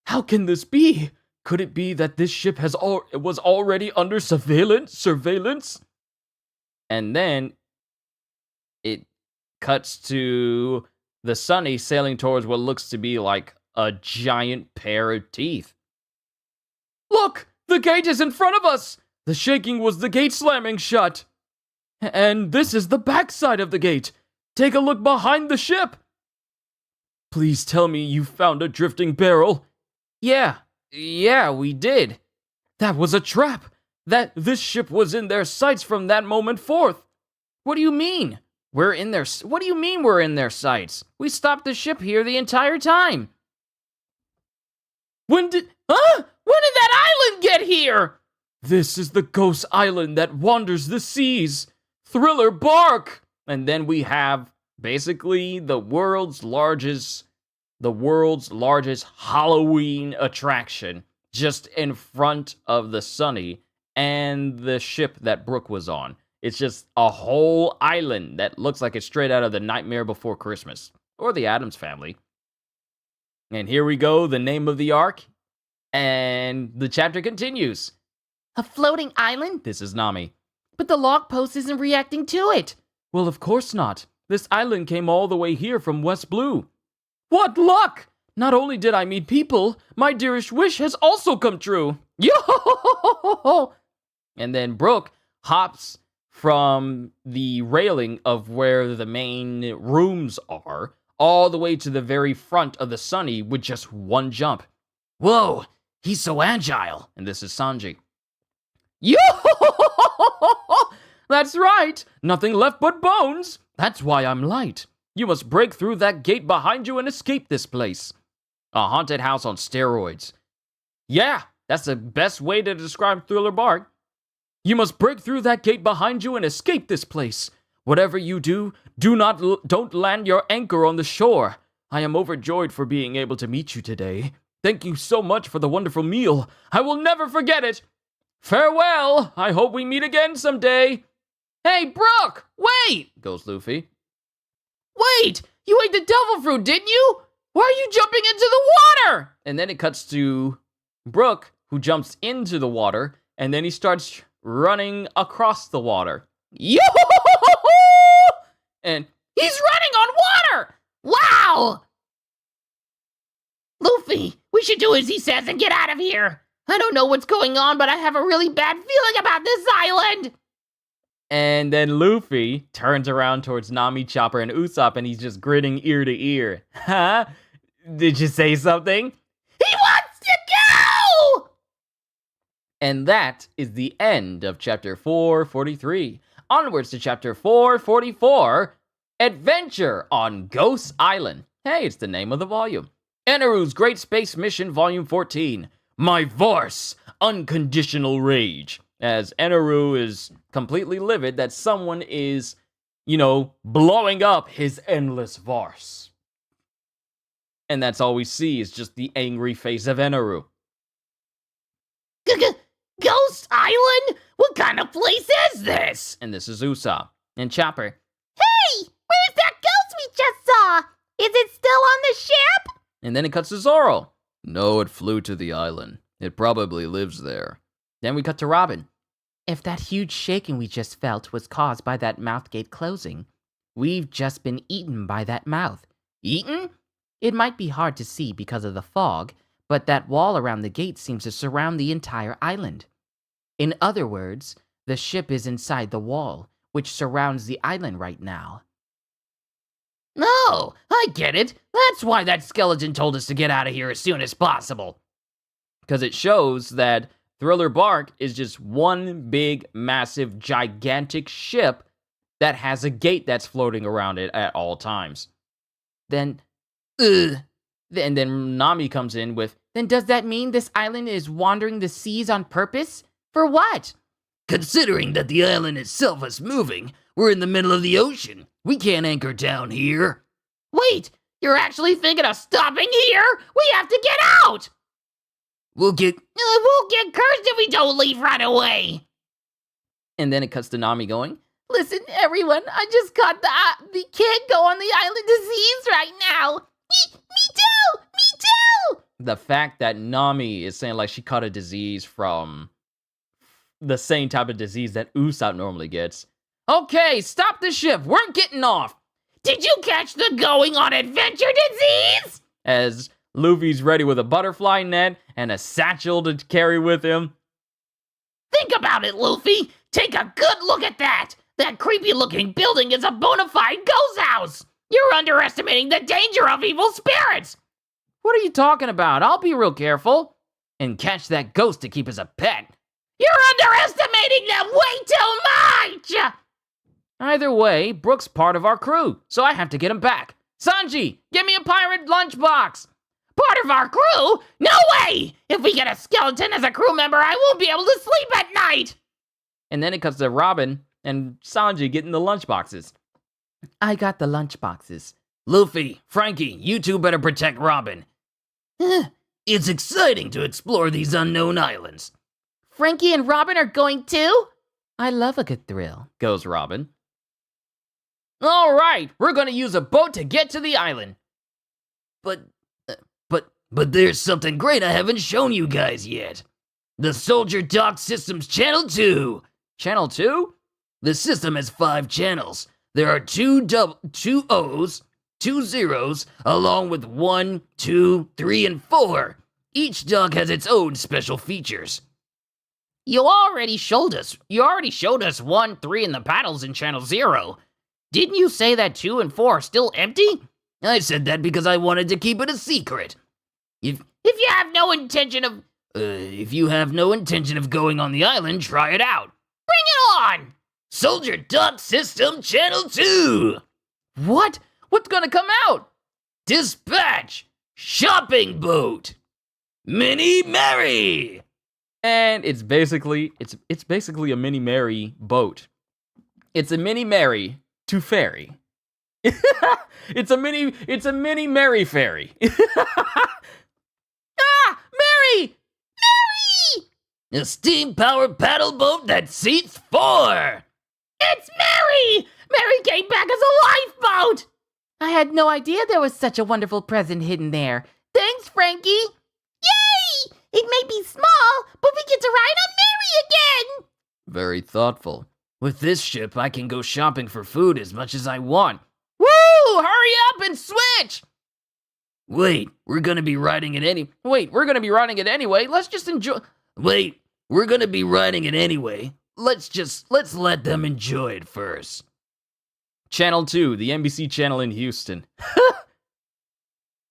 How can this be? Could it be that this ship was already under surveillance? And then it cuts to the Sunny sailing towards what looks to be like a giant pair of teeth. Look! The gate is in front of us! The shaking was the gate slamming shut. And this is the backside of the gate. Take a look behind the ship. Please tell me you found a drifting barrel. Yeah, we did. That was a trap. This ship was in their sights from that moment forth. What do you mean? What do you mean we're in their sights? We stopped the ship here the entire time. When did that island get here? This is the ghost island that wanders the seas. Thriller Bark! And then we have basically the world's largest Halloween attraction just in front of the Sunny and the ship that Brooke was on. It's just a whole island that looks like it's straight out of The Nightmare Before Christmas or The Addams Family. And here we go, the name of the arc, and the chapter continues. A floating island? This is Nami. But the log post isn't reacting to it. Well, of course not. This island came all the way here from West Blue. What luck! Not only did I meet people, my dearest wish has also come true. Yo! And then Brooke hops from the railing of where the main rooms are all the way to the very front of the Sunny with just one jump. Whoa, he's so agile. And this is Sanji. Yo! That's right. Nothing left but bones. That's why I'm light. You must break through that gate behind you and escape this place. A haunted house on steroids. Yeah, that's the best way to describe Thriller Bark. You must break through that gate behind you and escape this place. Whatever you do, don't land your anchor on the shore. I am overjoyed for being able to meet you today. Thank you so much for the wonderful meal. I will never forget it. Farewell. I hope we meet again someday. Hey, Brooke, wait, goes Luffy. Wait, you ate the devil fruit, didn't you? Why are you jumping into the water? And then it cuts to Brook, who jumps into the water, and then he starts running across the water. Yo-ho-ho-ho-ho! And he's running on water! Wow! Luffy, we should do as he says and get out of here. I don't know what's going on, but I have a really bad feeling about this island. And then Luffy turns around towards Nami, Chopper, and Usopp, and he's just grinning ear to ear. Huh? Did you say something? He wants to go! And that is the end of chapter 443. Onwards to chapter 444, Adventure on Ghost Island. Hey, it's the name of the volume. Eneru's Great Space Mission, Volume 14. My Vorse, Unconditional Rage. As Eneru is completely livid that someone is, blowing up his endless Vorse. And that's all we see is just the angry face of Eneru. Ghost Island? What kind of place is this? And this is Usopp. And Chopper. Hey, where's that ghost we just saw? Is it still on the ship? And then it cuts to Zoro. No, it flew to the island. It probably lives there. Then we cut to Robin. If that huge shaking we just felt was caused by that mouth gate closing, we've just been eaten by that mouth. Eaten? It might be hard to see because of the fog, but that wall around the gate seems to surround the entire island. In other words, the ship is inside the wall, which surrounds the island right now. Oh, I get it. That's why that skeleton told us to get out of here as soon as possible. Because it shows that Thriller Bark is just one big, massive, gigantic ship that has a gate that's floating around it at all times. Then Nami comes in with, then does that mean this island is wandering the seas on purpose? For what? Considering that the island itself is moving, we're in the middle of the ocean. We can't anchor down here. Wait, you're actually thinking of stopping here? We have to get out! We'll get cursed if we don't leave right away. And then it cuts to Nami going, listen, everyone, I just caught the kid go on the island disease right now. Me too! The fact that Nami is saying like she caught a disease from the same type of disease that Usopp normally gets. Okay, stop the ship. We're getting off. Did you catch the going on adventure disease? As Luffy's ready with a butterfly net and a satchel to carry with him. Think about it, Luffy. Take a good look at that. That creepy-looking building is a bona fide ghost house. You're underestimating the danger of evil spirits. What are you talking about? I'll be real careful. And catch that ghost to keep as a pet. You're underestimating them way too much! Either way, Brook's part of our crew, so I have to get him back. Sanji, get me a pirate lunchbox! Part of our crew? No way! If we get a skeleton as a crew member, I won't be able to sleep at night! And then it cuts to Robin and Sanji getting the lunchboxes. I got the lunchboxes. Luffy, Frankie, you two better protect Robin. It's exciting to explore these unknown islands. Frankie and Robin are going too? I love a good thrill, goes Robin. All right, we're going to use a boat to get to the island. But there's something great I haven't shown you guys yet. The Soldier Dock System's Channel 2. Channel 2? The system has 5 channels. There are two O's, 2 zeros, along with 1, 2, 3, and 4. Each dock has its own special features. You already showed us 1, 3, and the paddles in Channel 0. Didn't you say that 2 and 4 are still empty? I said that because I wanted to keep it a secret. If you have no intention of... if you have no intention of going on the island, try it out. Bring it on! Soldier Dock System Channel 2! What? What's gonna come out? Dispatch! Shopping Boat! Mini Mary! And it's basically a Mini Mary boat. It's a Mini Mary to ferry. It's a mini Mary ferry. Mary! A steam-powered paddle boat that seats 4! It's Mary! Mary came back as a lifeboat! I had no idea there was such a wonderful present hidden there. Thanks, Frankie. Yay! It may be small, but we get to ride on Mary again. Very thoughtful. With this ship, I can go shopping for food as much as I want. Woo! Hurry up and switch! Wait, we're gonna be riding it anyway. Let's just enjoy. Wait, we're gonna be riding it anyway. Let's let them enjoy it first. Channel 2, the NBC channel in Houston.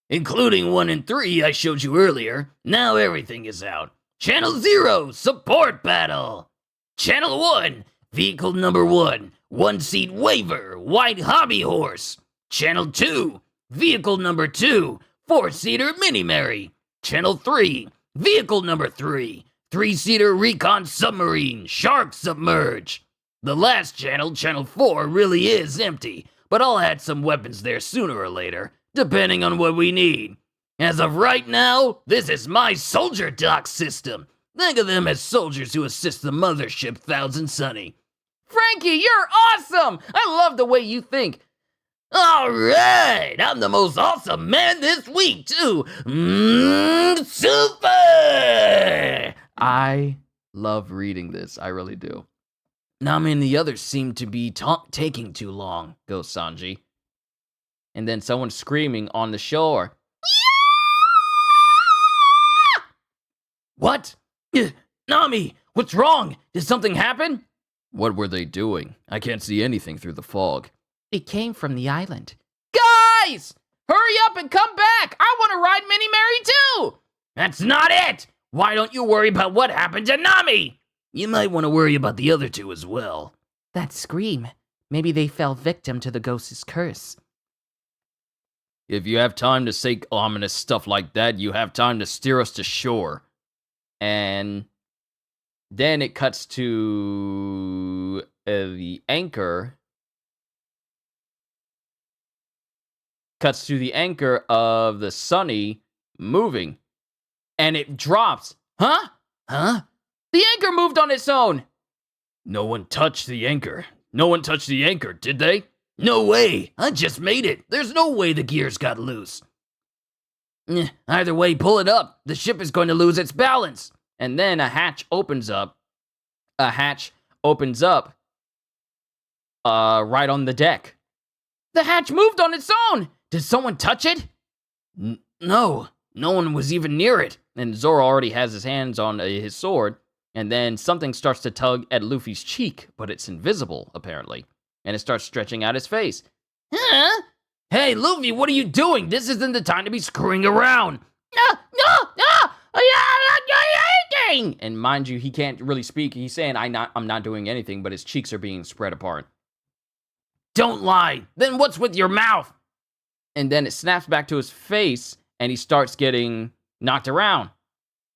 Including 1 and 3 I showed you earlier. Now everything is out. Channel 0, support battle. Channel 1, vehicle number 1, 1-seat waiver, white hobby horse. Channel 2, vehicle number 2, 4-seater mini Mary. Channel 3, vehicle number 3, 3-seater recon submarine, shark submerge. The last channel, Channel 4, really is empty, but I'll add some weapons there sooner or later, depending on what we need. As of right now, this is my soldier dock system. Think of them as soldiers who assist the mothership Thousand Sunny. Frankie, you're awesome! I love the way you think. Alright, I'm the most awesome man this week, too. Super! I love reading this. I really do. Nami and the others seem to be taking too long, goes Sanji. And then someone's screaming on the shore. What? Nami, what's wrong? Did something happen? What were they doing? I can't see anything through the fog. It came from the island. Guys! Hurry up and come back! I want to ride Mini Mary too! That's not it! Why don't you worry about what happened to Nami? You might want to worry about the other two as well. That scream. Maybe they fell victim to the ghost's curse. If you have time to say ominous stuff like that, you have time to steer us to shore. And then it cuts to the anchor. Cuts to the anchor of the Sunny moving. And it drops. Huh? The anchor moved on its own. No one touched the anchor. No one touched the anchor, did they? No way. I just made it. There's no way the gears got loose. Either way, pull it up. The ship is going to lose its balance. And then a hatch opens up. Right on the deck. The hatch moved on its own. Did someone touch it? No one was even near it. And Zoro already has his hands on his sword. And then something starts to tug at Luffy's cheek, but it's invisible, apparently. And it starts stretching out his face. Huh? Hey, Luffy, what are you doing? This isn't the time to be screwing around. No! Anything! And mind you, he can't really speak. He's saying, I'm not doing anything, but his cheeks are being spread apart. Don't lie. Then what's with your mouth? And then it snaps back to his face, and he starts getting knocked around.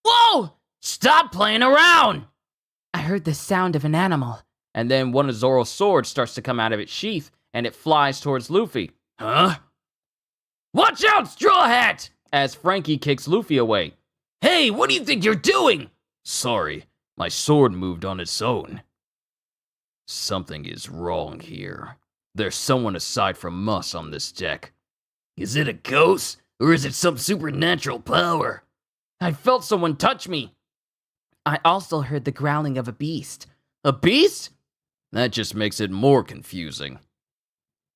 Whoa! Stop playing around! I heard the sound of an animal. And then one of Zoro's swords starts to come out of its sheath, and it flies towards Luffy. Huh? Watch out, Straw Hat! As Frankie kicks Luffy away. Hey, what do you think you're doing? Sorry, my sword moved on its own. Something is wrong here. There's someone aside from us on this deck. Is it a ghost, or is it some supernatural power? I felt someone touch me. I also heard the growling of a beast. A beast? That just makes it more confusing.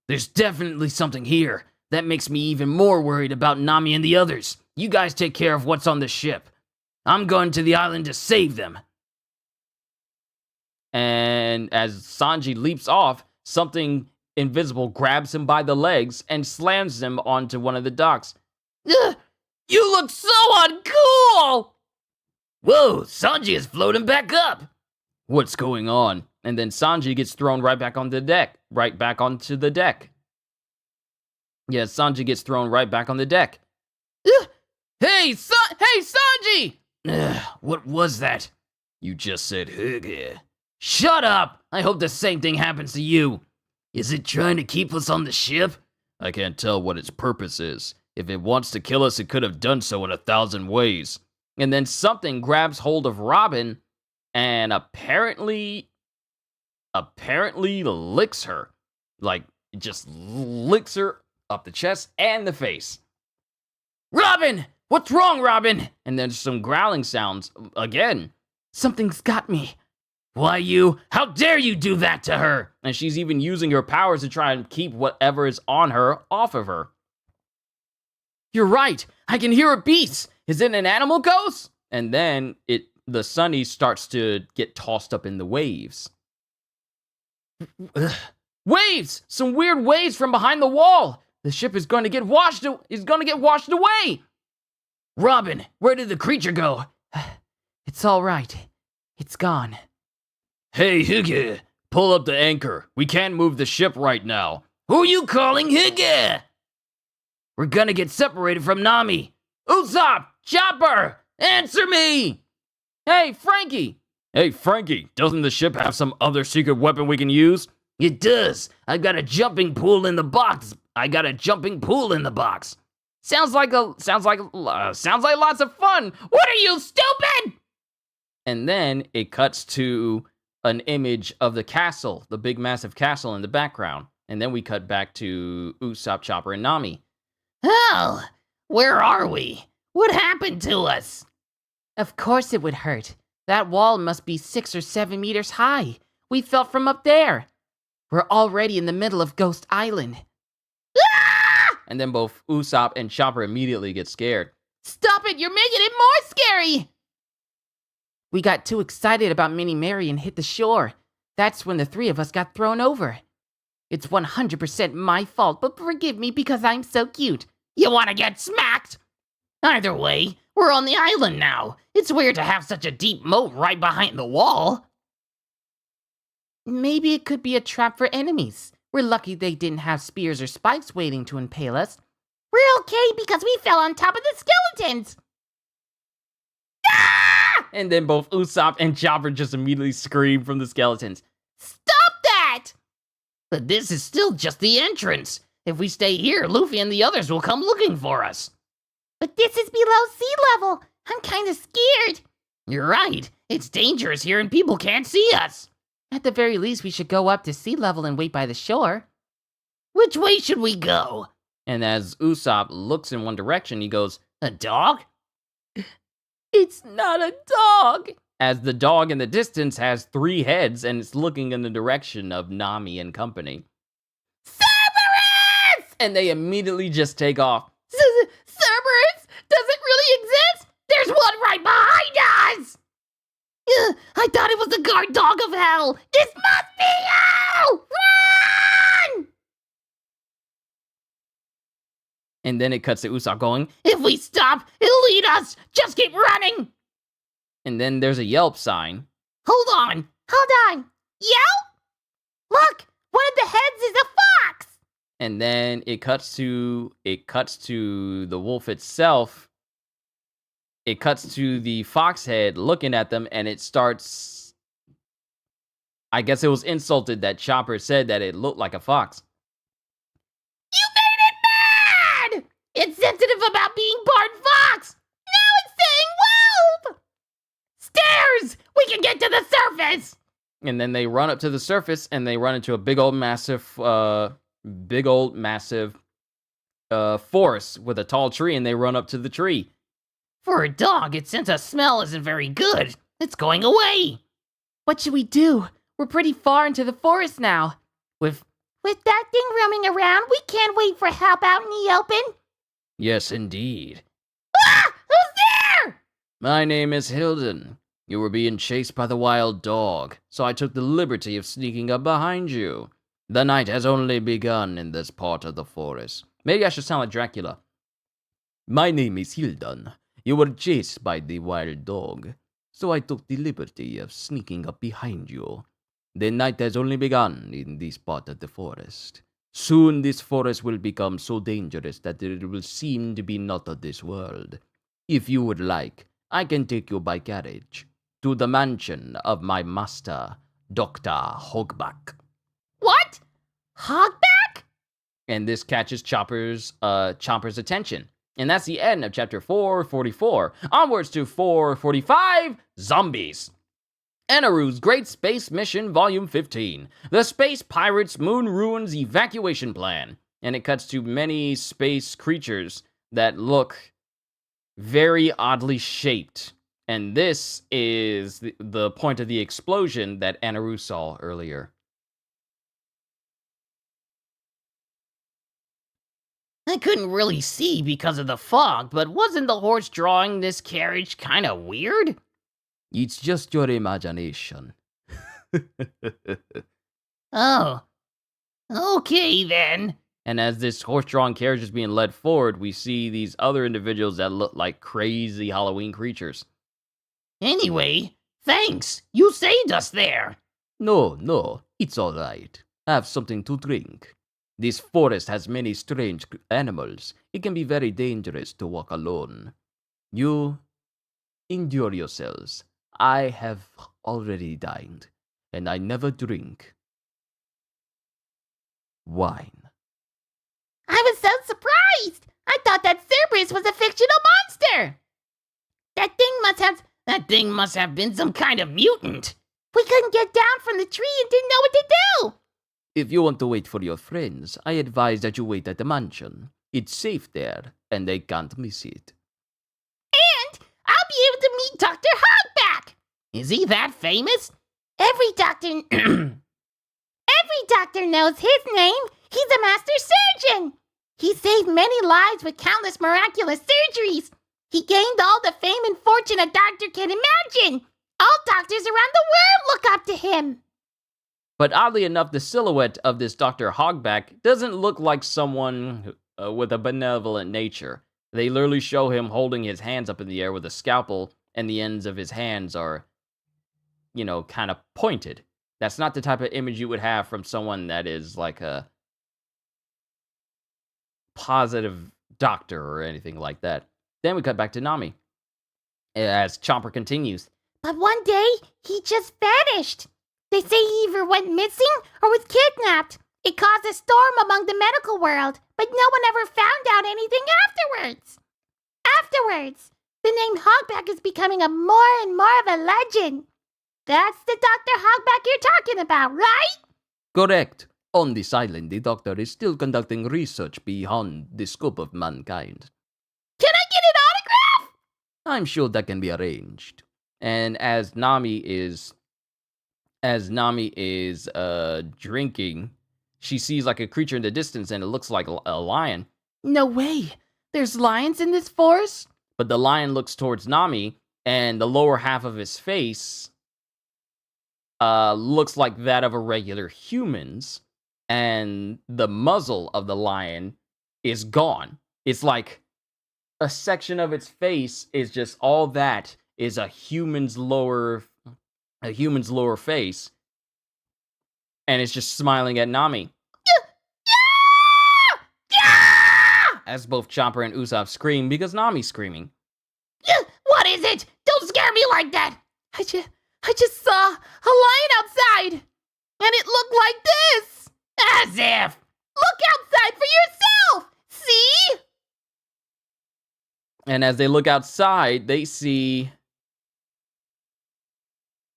There's definitely something here. That makes me even more worried about Nami and the others. You guys take care of what's on the ship. I'm going to the island to save them. And as Sanji leaps off, something invisible grabs him by the legs and slams him onto one of the docks. Ugh, you look so uncool! Whoa, Sanji is floating back up. What's going on? And then Sanji gets thrown right back onto the deck. Yeah, Sanji gets thrown right back on the deck. Hey, Sanji! What was that? You just said Huggy. Shut up! I hope the same thing happens to you. Is it trying to keep us on the ship? I can't tell what its purpose is. If it wants to kill us, it could have done so in 1,000 ways. And then something grabs hold of Robin and apparently licks her. Like, it just licks her up the chest and the face. Robin! What's wrong, Robin? And then some growling sounds again. Something's got me. Why you? How dare you do that to her? And she's even using her powers to try and keep whatever is on her off of her. You're right. I can hear a beast. Is it an animal ghost? And then the Sunny starts to get tossed up in the waves. Waves! Some weird waves from behind the wall. The ship is going to get washed away. Robin, where did the creature go? It's all right. It's gone. Hey, Hygge, pull up the anchor. We can't move the ship right now. Who you calling Hygge? We're gonna get separated from Nami. Usopp! Chopper! Answer me! Hey, Frankie! Hey, Frankie, doesn't the ship have some other secret weapon we can use? It does. I've got a jumping pool in the box. Sounds like lots of fun. What are you, stupid? And then it cuts to an image of the castle, the big massive castle in the background. And then we cut back to Usopp, Chopper, and Nami. Oh, where are we? What happened to us? Of course it would hurt. That wall must be 6 or 7 meters high. We fell from up there. We're already in the middle of Ghost Island. Ah! And then both Usopp and Chopper immediately get scared. Stop it! You're making it more scary! We got too excited about Minnie Mary and hit the shore. That's when the 3 of us got thrown over. It's 100% my fault, but forgive me because I'm so cute. You want to get smacked? Either way, we're on the island now. It's weird to have such a deep moat right behind the wall. Maybe it could be a trap for enemies. We're lucky they didn't have spears or spikes waiting to impale us. We're okay because we fell on top of the skeletons. Ah! And then both Usopp and Chopper just immediately scream from the skeletons. Stop that! But this is still just the entrance. If we stay here, Luffy and the others will come looking for us. But this is below sea level. I'm kind of scared. You're right. It's dangerous here and people can't see us. At the very least, we should go up to sea level and wait by the shore. Which way should we go? And as Usopp looks in one direction, he goes, A dog? It's not a dog! As the dog in the distance has 3 heads and it's looking in the direction of Nami and company. Cerberus! And they immediately just take off. Cerberus? Does it really exist? There's one right behind us! I thought it was the guard dog of hell. This must be you! Run! And then it cuts to Usopp going, If we stop, it'll eat us. Just keep running. and then there's a Yelp sign. Hold on. Yelp? Look, one of the heads is a fox! And then it cuts to the wolf itself. It cuts to the fox head looking at them, and it starts. I guess it was insulted that Chopper said that it looked like a fox. You made it mad! It's sensitive about being part fox! Now it's saying wolf! Stairs! We can get to the surface! And then they run up to the surface, and they run into a big old massive forest with a tall tree, and they run up to the tree. For a dog, its sense of smell isn't very good. It's going away. What should we do? We're pretty far into the forest now. With that thing roaming around, we can't wait for help out in the open. Yes, indeed. Ah! Who's there? My name is Hilden. You were being chased by the wild dog, so I took the liberty of sneaking up behind you. The night has only begun in this part of the forest. Maybe I should sound like Dracula. My name is Hilden. You were chased by the wild dog, so I took the liberty of sneaking up behind you. The night has only begun in this part of the forest. Soon this forest will become so dangerous that it will seem to be not of this world. If you would like, I can take you by carriage to the mansion of my master, Dr. Hogback. What? Hogback? And this catches Chopper's attention. And that's the end of chapter 444. Onwards to 445, Zombies. Enaru's Great Space Mission, Volume 15. The Space Pirates Moon Ruins Evacuation Plan. and it cuts to many space creatures that look very oddly shaped. And this is the point of the explosion that Anaru saw earlier. I couldn't really see because of the fog, but wasn't the horse drawing this carriage kind of weird? It's just your imagination. Oh, okay then. And as this horse-drawn carriage is being led forward, we see these other individuals that look like crazy Halloween creatures. Anyway, thanks. You saved us there. No, it's all right. Have something to drink. This forest has many strange animals. It can be very dangerous to walk alone. You endure yourselves. I have already dined, and I never drink wine. I was so surprised. I thought that Cerberus was a fictional monster. That thing must have been some kind of mutant. We couldn't get down from the tree and didn't know what to do. If you want to wait for your friends, I advise that you wait at the mansion. It's safe there, and they can't miss it. And I'll be able to meet Dr. Hogback. Is he that famous? Every doctor knows his name. He's a master surgeon. He saved many lives with countless miraculous surgeries. He gained all the fame and fortune a doctor can imagine. All doctors around the world look up to him. But oddly enough, the silhouette of this Dr. Hogback doesn't look like someone with a benevolent nature. They literally show him holding his hands up in the air with a scalpel, and the ends of his hands are, kind of pointed. That's not the type of image you would have from someone that is like a positive doctor or anything like that. Then we cut back to Nami as Chomper continues. But one day, he just vanished. They say he either went missing or was kidnapped. It caused a storm among the medical world, but no one ever found out anything afterwards. The name Hogback is becoming a more and more of a legend. That's the Dr. Hogback you're talking about, right? Correct. On this island, the doctor is still conducting research beyond the scope of mankind. Can I get an autograph? I'm sure that can be arranged. And as Nami is drinking, she sees like a creature in the distance, and it looks like a lion. No way. There's lions in this forest? But the lion looks towards Nami, and the lower half of his face looks like that of a regular human's, and the muzzle of the lion is gone. It's like a section of its face is just all that is a human's lower face, and it's just smiling at Nami. As both Chomper and Usopp scream because Nami's screaming. What is it? Don't scare me like that. I just saw a lion outside, and it looked like this. As if. Look outside for yourself. See? And as they look outside, they see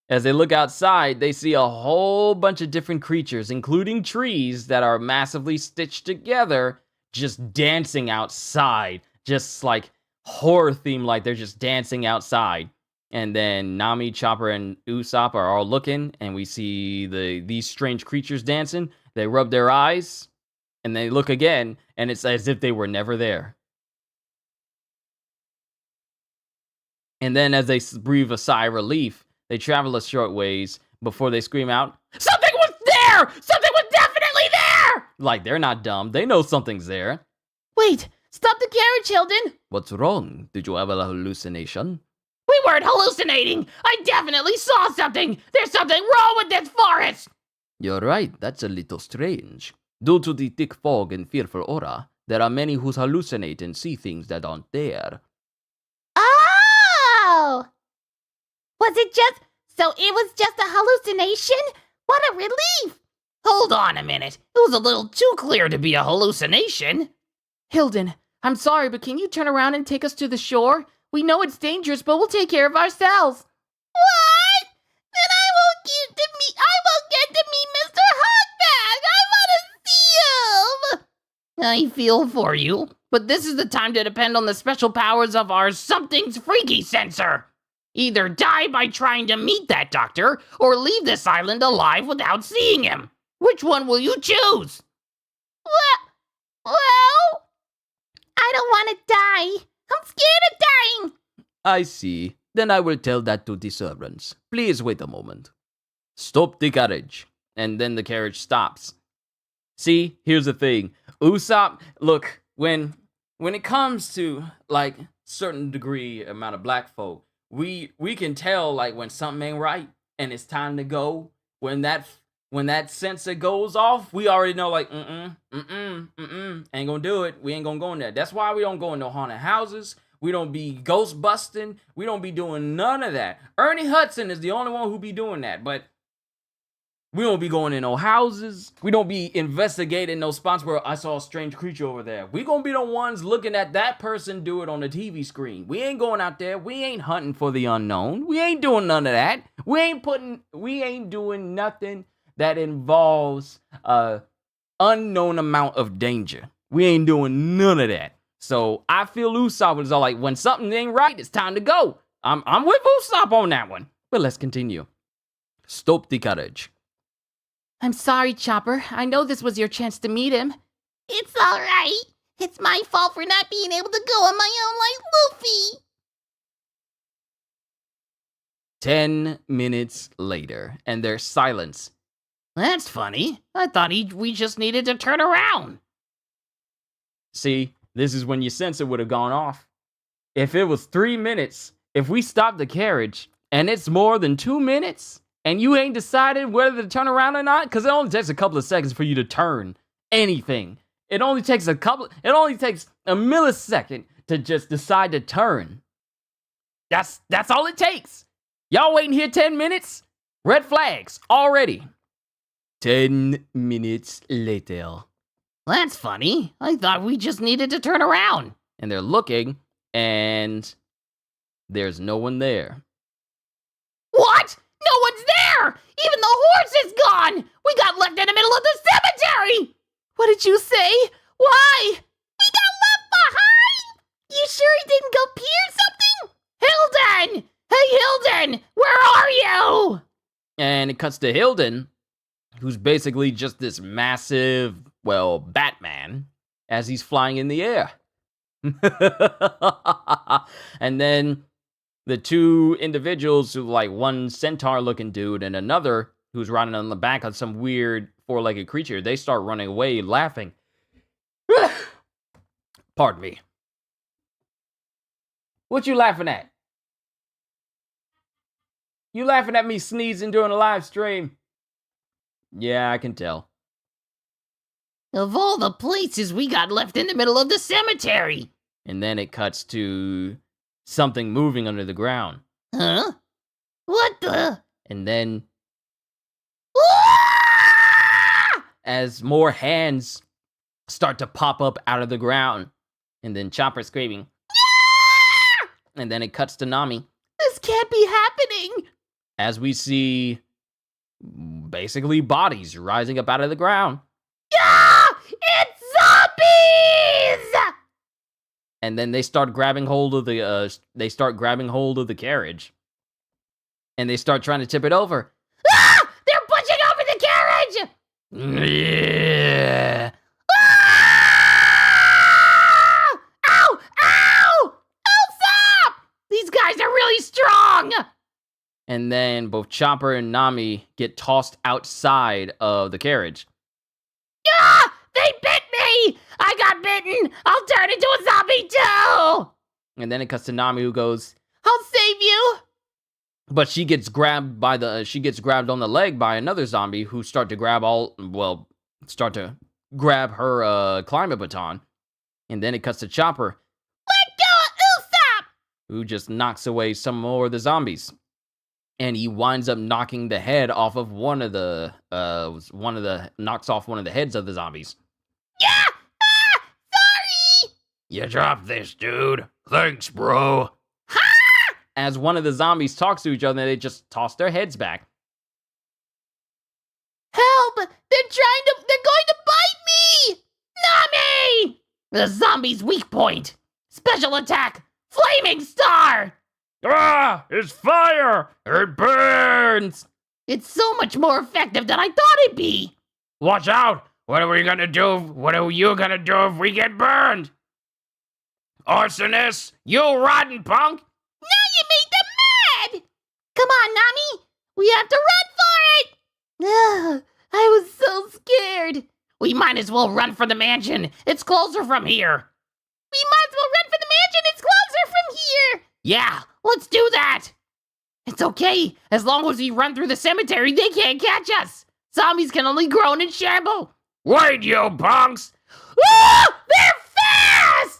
a whole bunch of different creatures, including trees that are massively stitched together, just dancing outside, just like horror theme, like they're just dancing outside. And then Nami, Chopper, and Usopp are all looking, and we see these strange creatures dancing. They rub their eyes, and they look again, and it's as if they were never there. And then as they breathe a sigh of relief, they travel a short ways before they scream out, "Something was there! Something was definitely there!" Like, they're not dumb. They know something's there. Wait, stop the carriage, Hilden. What's wrong? Did you have a hallucination? We weren't hallucinating. I definitely saw something. There's something wrong with this forest. You're right. That's a little strange. Due to the thick fog and fearful aura, there are many who hallucinate and see things that aren't there. Oh! So it was just a hallucination? What a relief! Hold on a minute. It was a little too clear to be a hallucination. Hilden, I'm sorry, but can you turn around and take us to the shore? We know it's dangerous, but we'll take care of ourselves. What? Then I will get to meet Mr. Hogback. I want to see him. I feel for you, but this is the time to depend on the special powers of our something's freaky sensor. Either die by trying to meet that doctor, or leave this island alive without seeing him. Which one will you choose? Well, I don't want to die. I'm scared of dying. I see. Then I will tell that to the servants. Please wait a moment. Stop the carriage. And then the carriage stops. See, here's the thing. Usopp, look, when it comes to, like, certain degree amount of black folk, we can tell, like, when something ain't right and it's time to go. When that sensor goes off, we already know, like, ain't gonna do it. We ain't gonna go in there. That's why we don't go in no haunted houses. We don't be ghost busting. We don't be doing none of that. Ernie Hudson is the only one who be doing that, but we don't be going in no houses. We don't be investigating no spots where I saw a strange creature over there. We gonna be the ones looking at that person do it on the TV screen. We ain't going out there. We ain't hunting for the unknown. We ain't doing none of that. We ain't doing nothing that involves a unknown amount of danger. We ain't doing none of that. So I feel Usopp was all like, when something ain't right, it's time to go. I'm with Usopp on that one. But let's continue. Stop the carriage. I'm sorry, Chopper. I know this was your chance to meet him. It's all right. It's my fault for not being able to go on my own like Luffy. 10 minutes later, and there's silence. That's funny. I thought we just needed to turn around. See, this is when your sensor would have gone off. If it was 3 minutes, if we stopped the carriage, and it's more than 2 minutes, and you ain't decided whether to turn around or not, because it only takes a couple of seconds for you to turn anything. It only takes a millisecond to just decide to turn. That's all it takes. Y'all waiting here 10 minutes? Red flags already. 10 minutes later. That's funny. I thought we just needed to turn around. And they're looking, and there's no one there. What? No one's there! Even the horse is gone! We got left in the middle of the cemetery! What did you say? Why? We got left behind! You sure he didn't go pee or something? Hilden! Hey, Hilden! Where are you? And it cuts to Hilden, who's basically just this massive, well, Batman, as he's flying in the air. And then the two individuals, who like one centaur-looking dude and another who's riding on the back of some weird four-legged creature, they start running away, laughing. Pardon me. What you laughing at? You laughing at me sneezing during a live stream? Yeah, I can tell. Of all the places we got left in the middle of the cemetery. And then it cuts to something moving under the ground. Huh? What the? And then, as more hands start to pop up out of the ground, and then Chopper screaming, and then it cuts to Nami. This can't be happening! As we see basically bodies rising up out of the ground. Yeah! It's zombies! And then they start grabbing hold of the carriage. And they start trying to tip it over. Ah! They're pushing over the carriage! Yeah. Ah! Ow! Ow! Stop! These guys are really strong! And then both Chopper and Nami get tossed outside of the carriage. Ah! They bit me! I got bitten! I'll turn into a zombie too! And then it cuts to Nami, who goes, I'll save you! but she gets grabbed on the leg by another zombie who start to grab her climate baton. And then it cuts to Chopper, Let go of Usopp! who just knocks away some more of the zombies. And he winds up knocking the head off of knocks off one of the heads of the zombies. Yeah! Ah! Sorry! You dropped this, dude. Thanks, bro. As one of the zombies talks to each other, they just toss their heads back. Help! They're going to bite me! The zombie's weak point. Special attack. Flaming star. Ah! It's fire! It burns! It's so much more effective than I thought it'd be. Watch out! What are we gonna do? What are you gonna do if we get burned? Arsonist, you rotten punk! Now you made them mad. Come on, Nami. We have to run for it. Ugh, I was so scared. We might as well run for the mansion. It's closer from here. We might as well run for the mansion. It's closer from here. Yeah, let's do that. It's okay. As long as we run through the cemetery, they can't catch us. Zombies can only groan and shamble. Wait, you punks! Ah! They're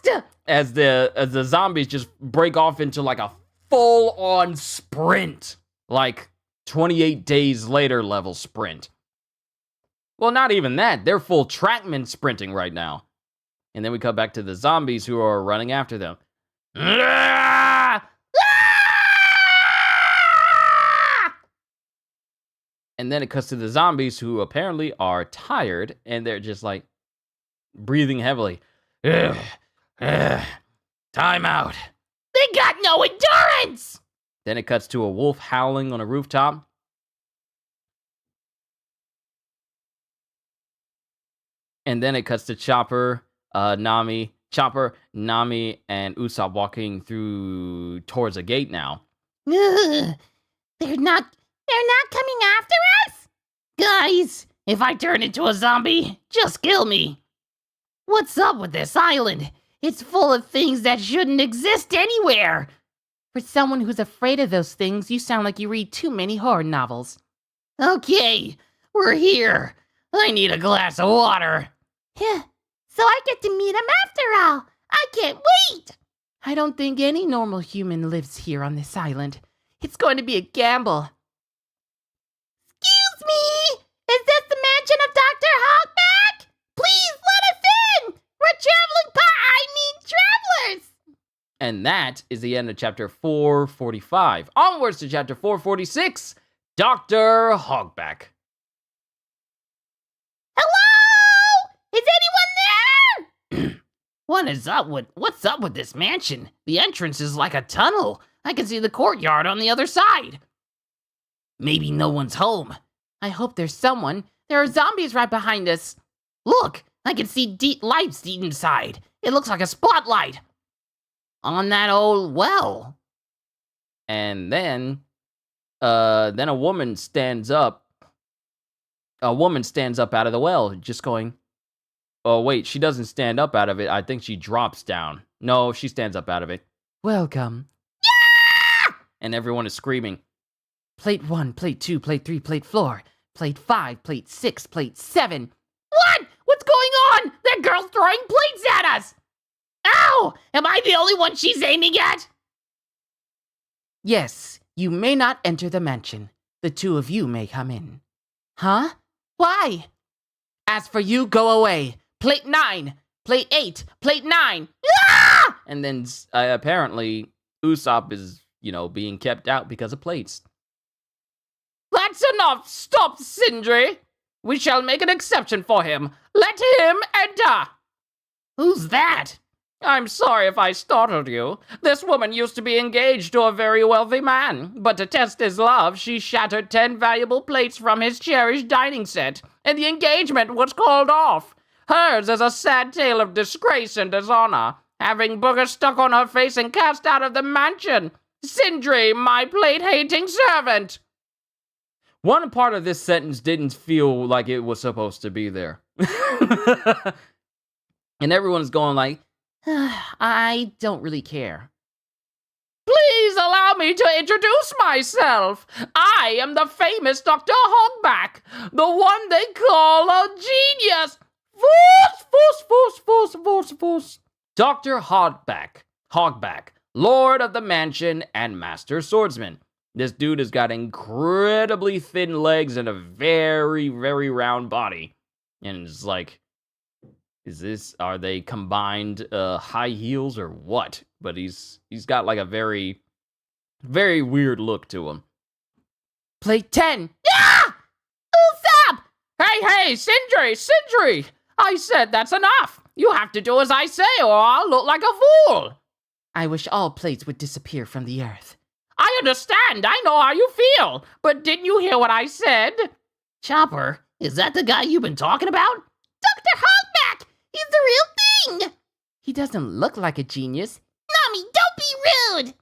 fast! As the zombies just break off into like a full-on sprint. Like 28 days later level sprint. Well, not even that. They're full trackman sprinting right now. And then we come back to the zombies who are running after them. Ah! And then it cuts to the zombies who apparently are tired and they're just like breathing heavily. Ugh. Time out. They got no endurance! Then it cuts to a wolf howling on a rooftop. And then it cuts to Chopper, Nami, and Usopp walking through towards a gate now. Ugh. They're not coming after us? Guys, if I turn into a zombie, just kill me. What's up with this island? It's full of things that shouldn't exist anywhere. For someone who's afraid of those things, you sound like you read too many horror novels. Okay, we're here. I need a glass of water. Yeah, so I get to meet him after all. I can't wait. I don't think any normal human lives here on this island. It's going to be a gamble. Excuse me! Is this the mansion of Dr. Hogback? Please let us in! We're travelers! And that is the end of chapter 445. Onwards to chapter 446, Dr. Hogback. Hello? Is anyone there? What's up with this mansion? The entrance is like a tunnel. I can see the courtyard on the other side. Maybe no one's home. I hope there's someone. There are zombies right behind us. Look, I can see lights deep inside. It looks like a spotlight on that old well. And then a woman stands up. A woman stands up out of the well, just going, oh, wait, she doesn't stand up out of it. I think she drops down. No, she stands up out of it. Welcome. Yeah! And everyone is screaming. Plate 1, plate 2, plate 3, plate 4, plate 5, plate 6, plate 7. What? What's going on? That girl's throwing plates at us! Ow! Am I the only one she's aiming at? Yes, you may not enter the mansion. The two of you may come in. Huh? Why? As for you, go away. Plate 9, plate 8, plate 9. Ah! And then apparently Usopp is, being kept out because of plates. That's enough! Stop, Sindri! We shall make an exception for him. Let him enter! Who's that? I'm sorry if I startled you. This woman used to be engaged to a very wealthy man, but to test his love, she shattered 10 valuable plates from his cherished dining set, and the engagement was called off. Hers is a sad tale of disgrace and dishonor, having boogers stuck on her face and cast out of the mansion. Sindri, my plate-hating servant! One part of this sentence didn't feel like it was supposed to be there. And everyone's going like, I don't really care. Please allow me to introduce myself. I am the famous Dr. Hogback, the one they call a genius. Voos. Dr. Hogback, Lord of the Mansion and Master Swordsman. This dude has got incredibly thin legs and a very, very round body. And it's like, are they combined high heels or what? But he's got like a very, very weird look to him. Plate 10. Ah! Usopp! Hey, Sindri! I said that's enough. You have to do as I say or I'll look like a fool. I wish all plates would disappear from the earth. I understand. I know how you feel. But didn't you hear what I said? Chopper, is that the guy you've been talking about? Dr. Hogback! He's the real thing! He doesn't look like a genius. Nami, don't be rude!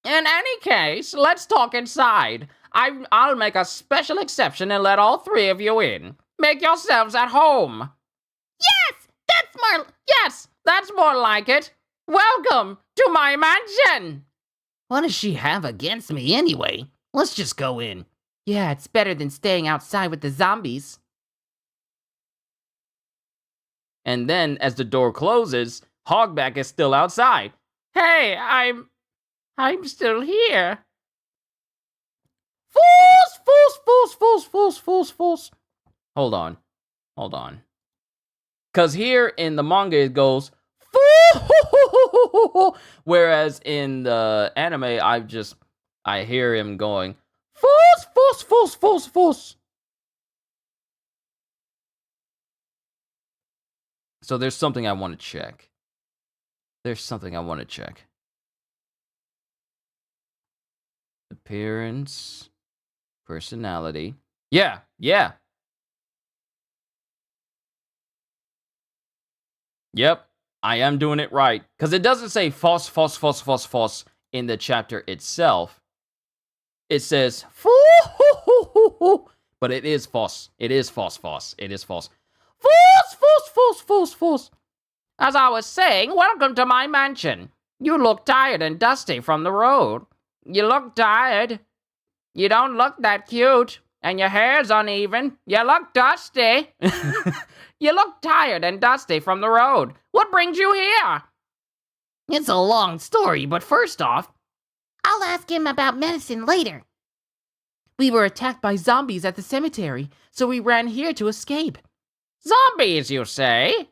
In any case, let's talk inside. I'll make a special exception and let all three of you in. Make yourselves at home. Yes, that's more like it. Welcome to my mansion. What does she have against me anyway? Let's just go in. Yeah, it's better than staying outside with the zombies. And then, as the door closes, Hogback is still outside. Hey, I'm still here. Fools. Hold on. Because here in the manga it goes, fools. Whereas in the anime, I hear him going, fools. So there's something I want to check. Appearance, personality. Yeah. Yep, I am doing it right. Because it doesn't say false in the chapter itself. It says foo, but it is false. It is false. False. As I was saying, welcome to my mansion. You look tired and dusty from the road. You look tired. You don't look that cute. And your hair's uneven. You look dusty. You look tired and dusty from the road. What brings you here? It's a long story, but first off, I'll ask him about medicine later. We were attacked by zombies at the cemetery, so we ran here to escape. Zombies, you say?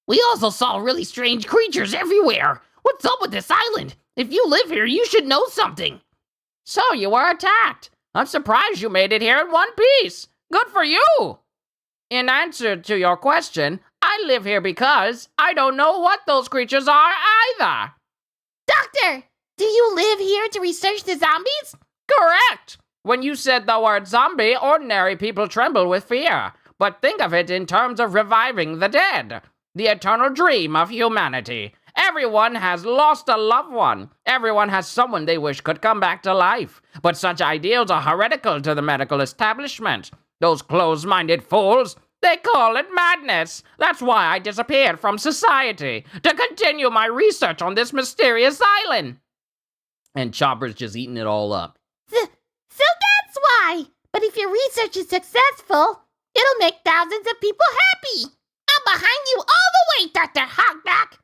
We also saw really strange creatures everywhere. What's up with this island? If you live here, you should know something. So you were attacked. I'm surprised you made it here in one piece. Good for you. In answer to your question, I live here because I don't know what those creatures are either. Doctor, do you live here to research the zombies? Correct. When you said the word zombie, ordinary people tremble with fear. But think of it in terms of reviving the dead. The eternal dream of humanity. Everyone has lost a loved one. Everyone has someone they wish could come back to life. But such ideals are heretical to the medical establishment. Those closed-minded fools, they call it madness. That's why I disappeared from society, to continue my research on this mysterious island. And Chopper's just eating it all up. So that's why. But if your research is successful, it'll make thousands of people happy. I'm behind you all the way, Dr. Hogback.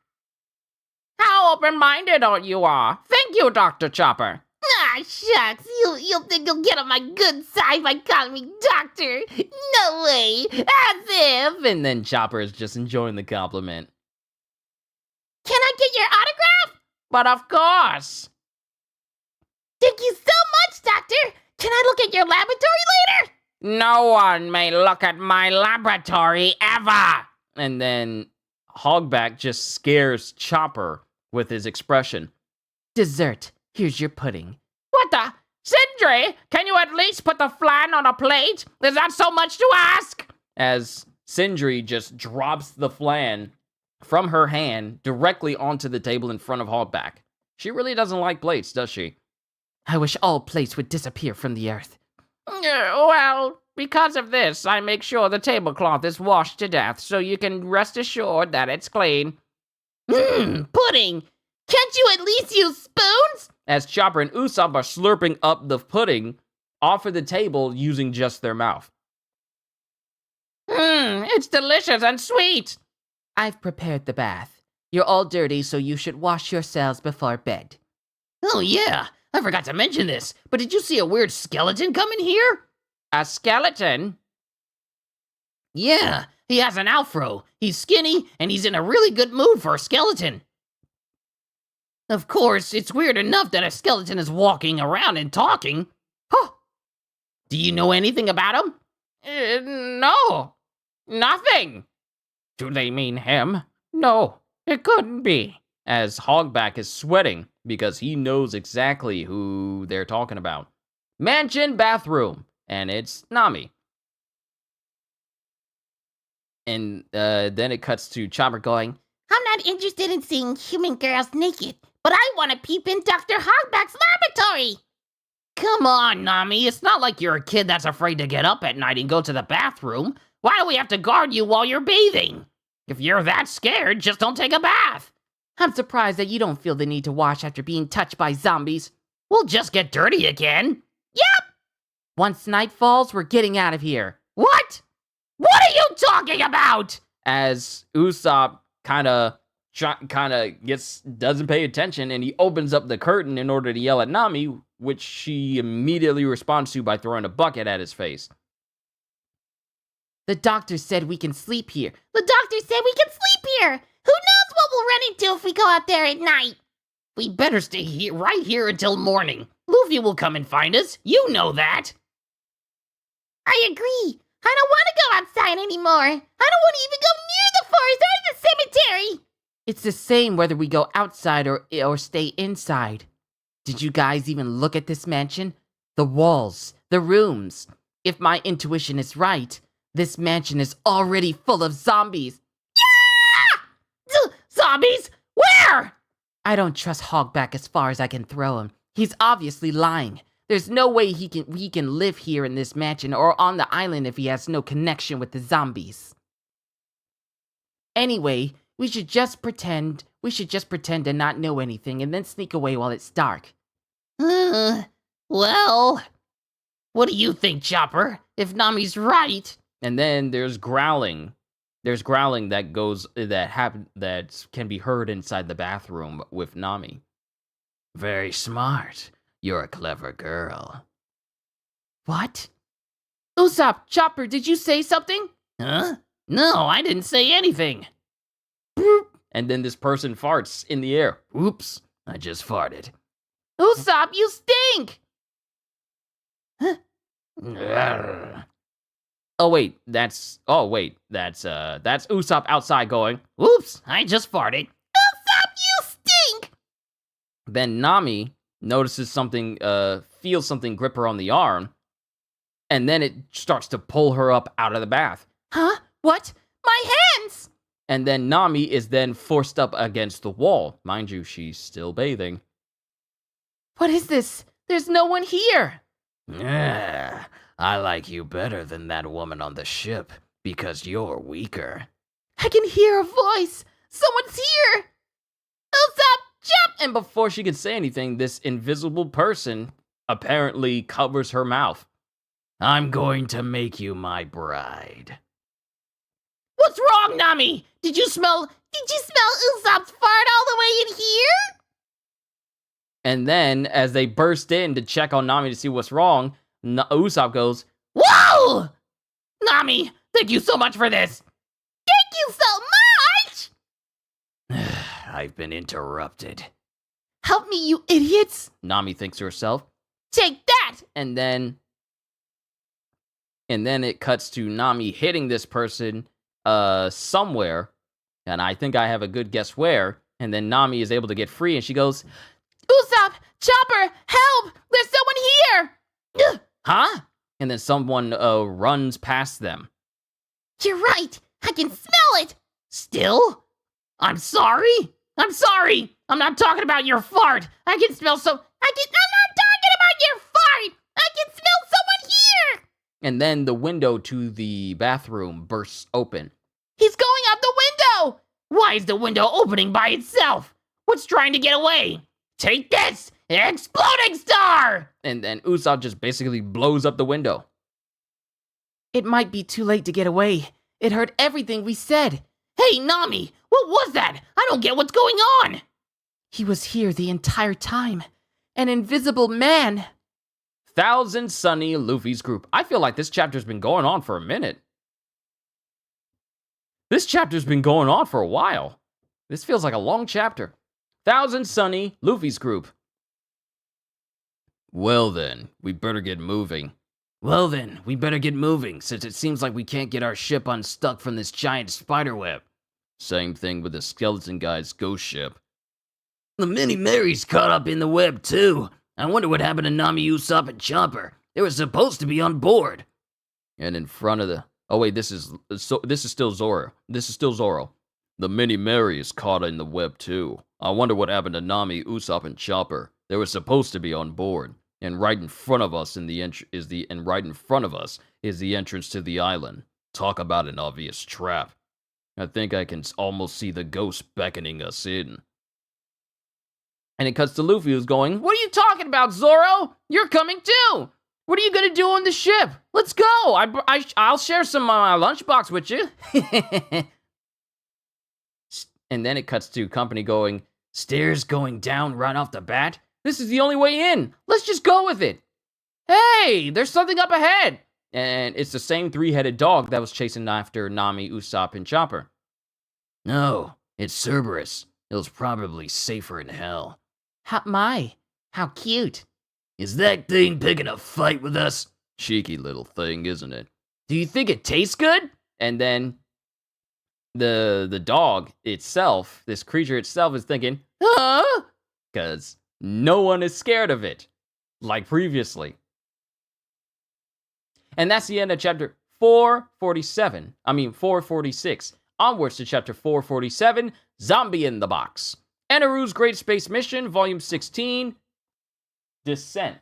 How open-minded you are. Thank you, Dr. Chopper. Ah, shucks. You'll think you'll get on my good side by calling me doctor. No way. As if. And then Chopper is just enjoying the compliment. Can I get your autograph? But of course. Thank you so much, Doctor. Can I look at your laboratory later? No one may look at my laboratory ever. And then Hogback just scares Chopper with his expression. Dessert. Here's your pudding. What the? Sindri, can you at least put the flan on a plate? Is that so much to ask? As Sindri just drops the flan from her hand directly onto the table in front of Hogback. She really doesn't like plates, does she? I wish all plates would disappear from the earth. Well, because of this, I make sure the tablecloth is washed to death, so you can rest assured that it's clean. Pudding! Can't you at least use spoons? As Chopper and Usopp are slurping up the pudding off of the table using just their mouth. It's delicious and sweet. I've prepared the bath. You're all dirty, so you should wash yourselves before bed. Oh yeah, I forgot to mention this, but did you see a weird skeleton come in here? A skeleton? Yeah, he has an afro. He's skinny, and he's in a really good mood for a skeleton. Of course, it's weird enough that a skeleton is walking around and talking. Huh. Do you know anything about him? No. Nothing. Do they mean him? No, it couldn't be. As Hogback is sweating because he knows exactly who they're talking about. Mansion bathroom, and it's Nami. And then it cuts to Chopper going, I'm not interested in seeing human girls naked, but I want to peep in Dr. Hogback's laboratory. Come on, Nami. It's not like you're a kid that's afraid to get up at night and go to the bathroom. Why do we have to guard you while you're bathing? If you're that scared, just don't take a bath. I'm surprised that you don't feel the need to wash after being touched by zombies. We'll just get dirty again. Yep. Once night falls, we're getting out of here. What? What are you talking about? as Usopp kind of doesn't pay attention, and he opens up the curtain in order to yell at Nami, which she immediately responds to by throwing a bucket at his face. The doctor said we can sleep here. The doctor said we can sleep here. Who knows what we'll run into if we go out there at night? We better stay here, right here until morning. Luffy will come and find us. You know that. I agree. I don't want to go outside anymore. I don't want to even go near the forest or the cemetery. It's the same whether we go outside or stay inside. Did you guys even look at this mansion? The walls, the rooms. If my intuition is right, this mansion is already full of zombies. Yeah! Zombies? Where? I don't trust Hogback as far as I can throw him. He's obviously lying. There's no way he can live here in this mansion or on the island if he has no connection with the zombies. Anyway, we should just pretend and not know anything and then sneak away while it's dark. Well, what do you think, Chopper? If Nami's right. And then there's growling. There's growling that can be heard inside the bathroom with Nami. Very smart. You're a clever girl. What? Usopp, Chopper, did you say something? Huh? No, I didn't say anything. And then this person farts in the air. Oops, I just farted. Usopp, you stink! Oh wait, that's Usopp outside going, Oops, I just farted. Usopp, you stink! Then Nami notices something, feels something grip her on the arm, and then it starts to pull her up out of the bath. Huh? What? My hands! And then Nami is then forced up against the wall. Mind you, she's still bathing. What is this? There's no one here. Yeah, I like you better than that woman on the ship because you're weaker. I can hear a voice. Someone's here. Usopp, jump! And before she can say anything, this invisible person apparently covers her mouth. I'm going to make you my bride. What's wrong, Nami? Did you smell Usopp's fart all the way in here? And then, as they burst in to check on Nami to see what's wrong, Usopp goes, Whoa! Nami, thank you so much for this. Thank you so much! I've been interrupted. Help me, you idiots. Nami thinks to herself. Take that! And then it cuts to Nami hitting this person somewhere, and I think I have a good guess where. And then Nami is able to get free, and she goes, Usopp, Chopper, help! There's someone here! huh? And then someone runs past them. You're right. I can smell it. Still? I'm sorry. I'm not talking about your fart. I'm not talking about your fart. I can smell someone here. And then the window to the bathroom bursts open. He's going out the window. Why is the window opening by itself? What's trying to get away? Take this, exploding star! And then Usopp just basically blows up the window. It might be too late to get away. It heard everything we said. Hey, Nami, what was that? I don't get what's going on. He was here the entire time. An invisible man. Thousand Sunny, Luffy's group. I feel like this chapter's been going on for a minute. This chapter's been going on for a while. This feels like a long chapter. Thousand Sunny, Luffy's group. Well then, we better get moving. Since it seems like we can't get our ship unstuck from this giant spider web. Same thing with the skeleton guy's ghost ship. The Mini Mary's caught up in the web too. I wonder what happened to Nami, Usopp, and Chopper. They were supposed to be on board. And in front of the... Oh wait, this is still Zoro. This is still Zoro. The Mini Mary is caught in the web too. I wonder what happened to Nami, Usopp, and Chopper. They were supposed to be on board. And right in front of us is the entrance to the island. Talk about an obvious trap. I think I can almost see the ghost beckoning us in. And it cuts to Luffy, who's going, "What are you talking about, Zoro? You're coming too! What are you gonna do on the ship? Let's go! I'll share some of my lunchbox with you." And then it cuts to Company going, "Stairs going down right off the bat? This is the only way in. Let's just go with it. Hey, there's something up ahead." And it's the same three-headed dog that was chasing after Nami, Usopp, and Chopper. No, it's Cerberus. It was probably safer in hell. How cute. Is that thing picking a fight with us? Cheeky little thing, isn't it? Do you think it tastes good? And then the dog itself, this creature itself, is thinking, huh? Because no one is scared of it, like previously. And that's the end of chapter 446. Onwards to chapter 447, Zombie in the Box. Eneru's Great Space Mission, Volume 16, Descent.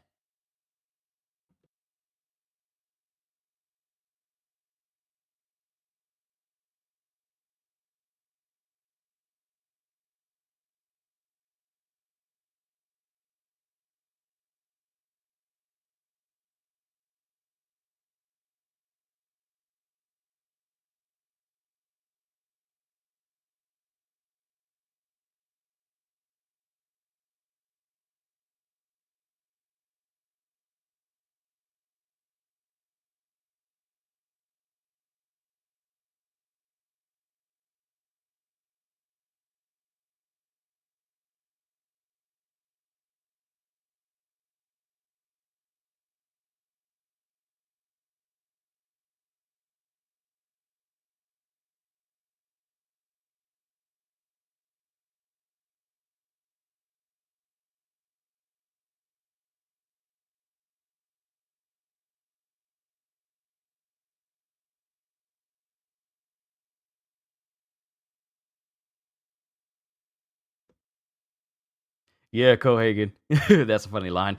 Yeah, Cohagen. That's a funny line.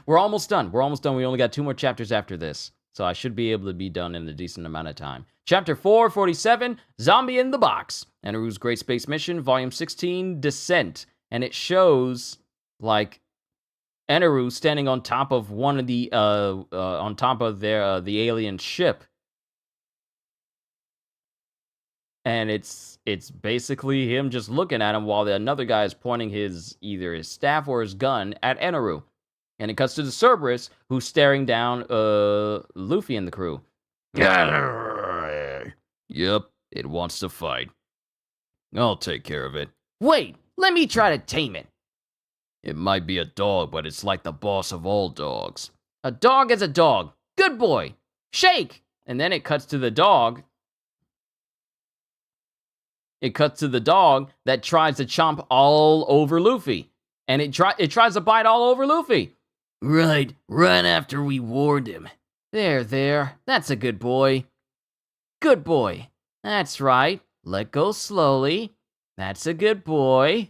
We're almost done. We're almost done. We only got 2 more chapters after this. So I should be able to be done in a decent amount of time. Chapter 447, Zombie in the Box. Eneru's Great Space Mission, Volume 16, Descent. And it shows, like, Eneru standing on top of one of the, on top of their, the alien ship. And it's basically him just looking at him while another guy is pointing either his staff or his gun at Eneru. And it cuts to the Cerberus, who's staring down Luffy and the crew. Yep, it wants to fight. I'll take care of it. Wait, let me try to tame it. It might be a dog, but it's like the boss of all dogs. A dog is a dog. Good boy. Shake! And then it cuts to the dog. It cuts to the dog that tries to chomp all over Luffy. And it tries to bite all over Luffy. Right after we warned him. There. That's a good boy. Good boy. That's right. Let go slowly. That's a good boy.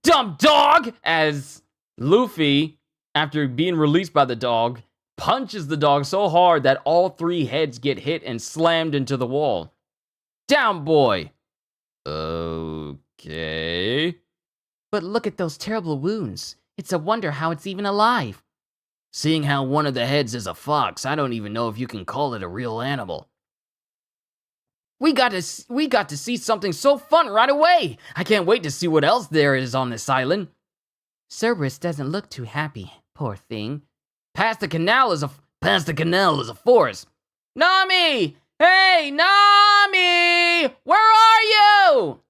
Dumb dog! As Luffy, after being released by the dog, punches the dog so hard that all 3 heads get hit and slammed into the wall. Down, boy! Okay. But look at those terrible wounds. It's a wonder how it's even alive. Seeing how one of the heads is a fox, I don't even know if you can call it a real animal. We got to see something so fun right away. I can't wait to see what else there is on this island. Cerberus doesn't look too happy, poor thing. Past the canal is a forest. Nami! Hey, Nami! Where are you?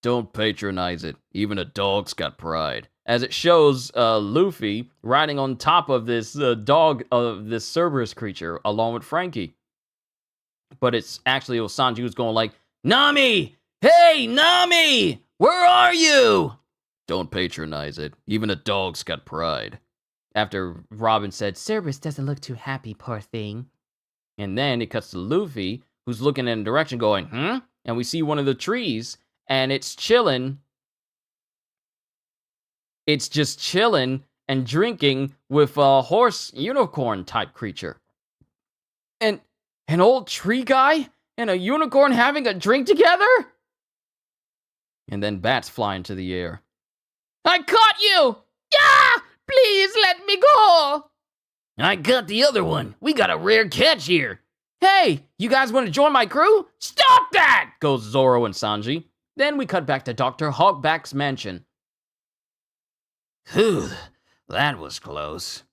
Don't patronize it. Even a dog's got pride. As it shows Luffy riding on top of this dog of this Cerberus creature along with Frankie. But it was Sanji who's going like, Nami! Hey, Nami! Where are you? Don't patronize it. Even a dog's got pride. After Robin said, Cerberus doesn't look too happy, poor thing. And then it cuts to Luffy, who's looking in a direction going, And we see one of the trees, and it's chilling. It's just chilling and drinking with a horse unicorn type creature. And an old tree guy and a unicorn having a drink together? And then bats fly into the air. I caught you! Yeah! Please let me go! I got the other one. We got a rare catch here. Hey, you guys want to join my crew? Stop that! Goes Zoro and Sanji. Then we cut back to Dr. Hogback's mansion. Whew, that was close.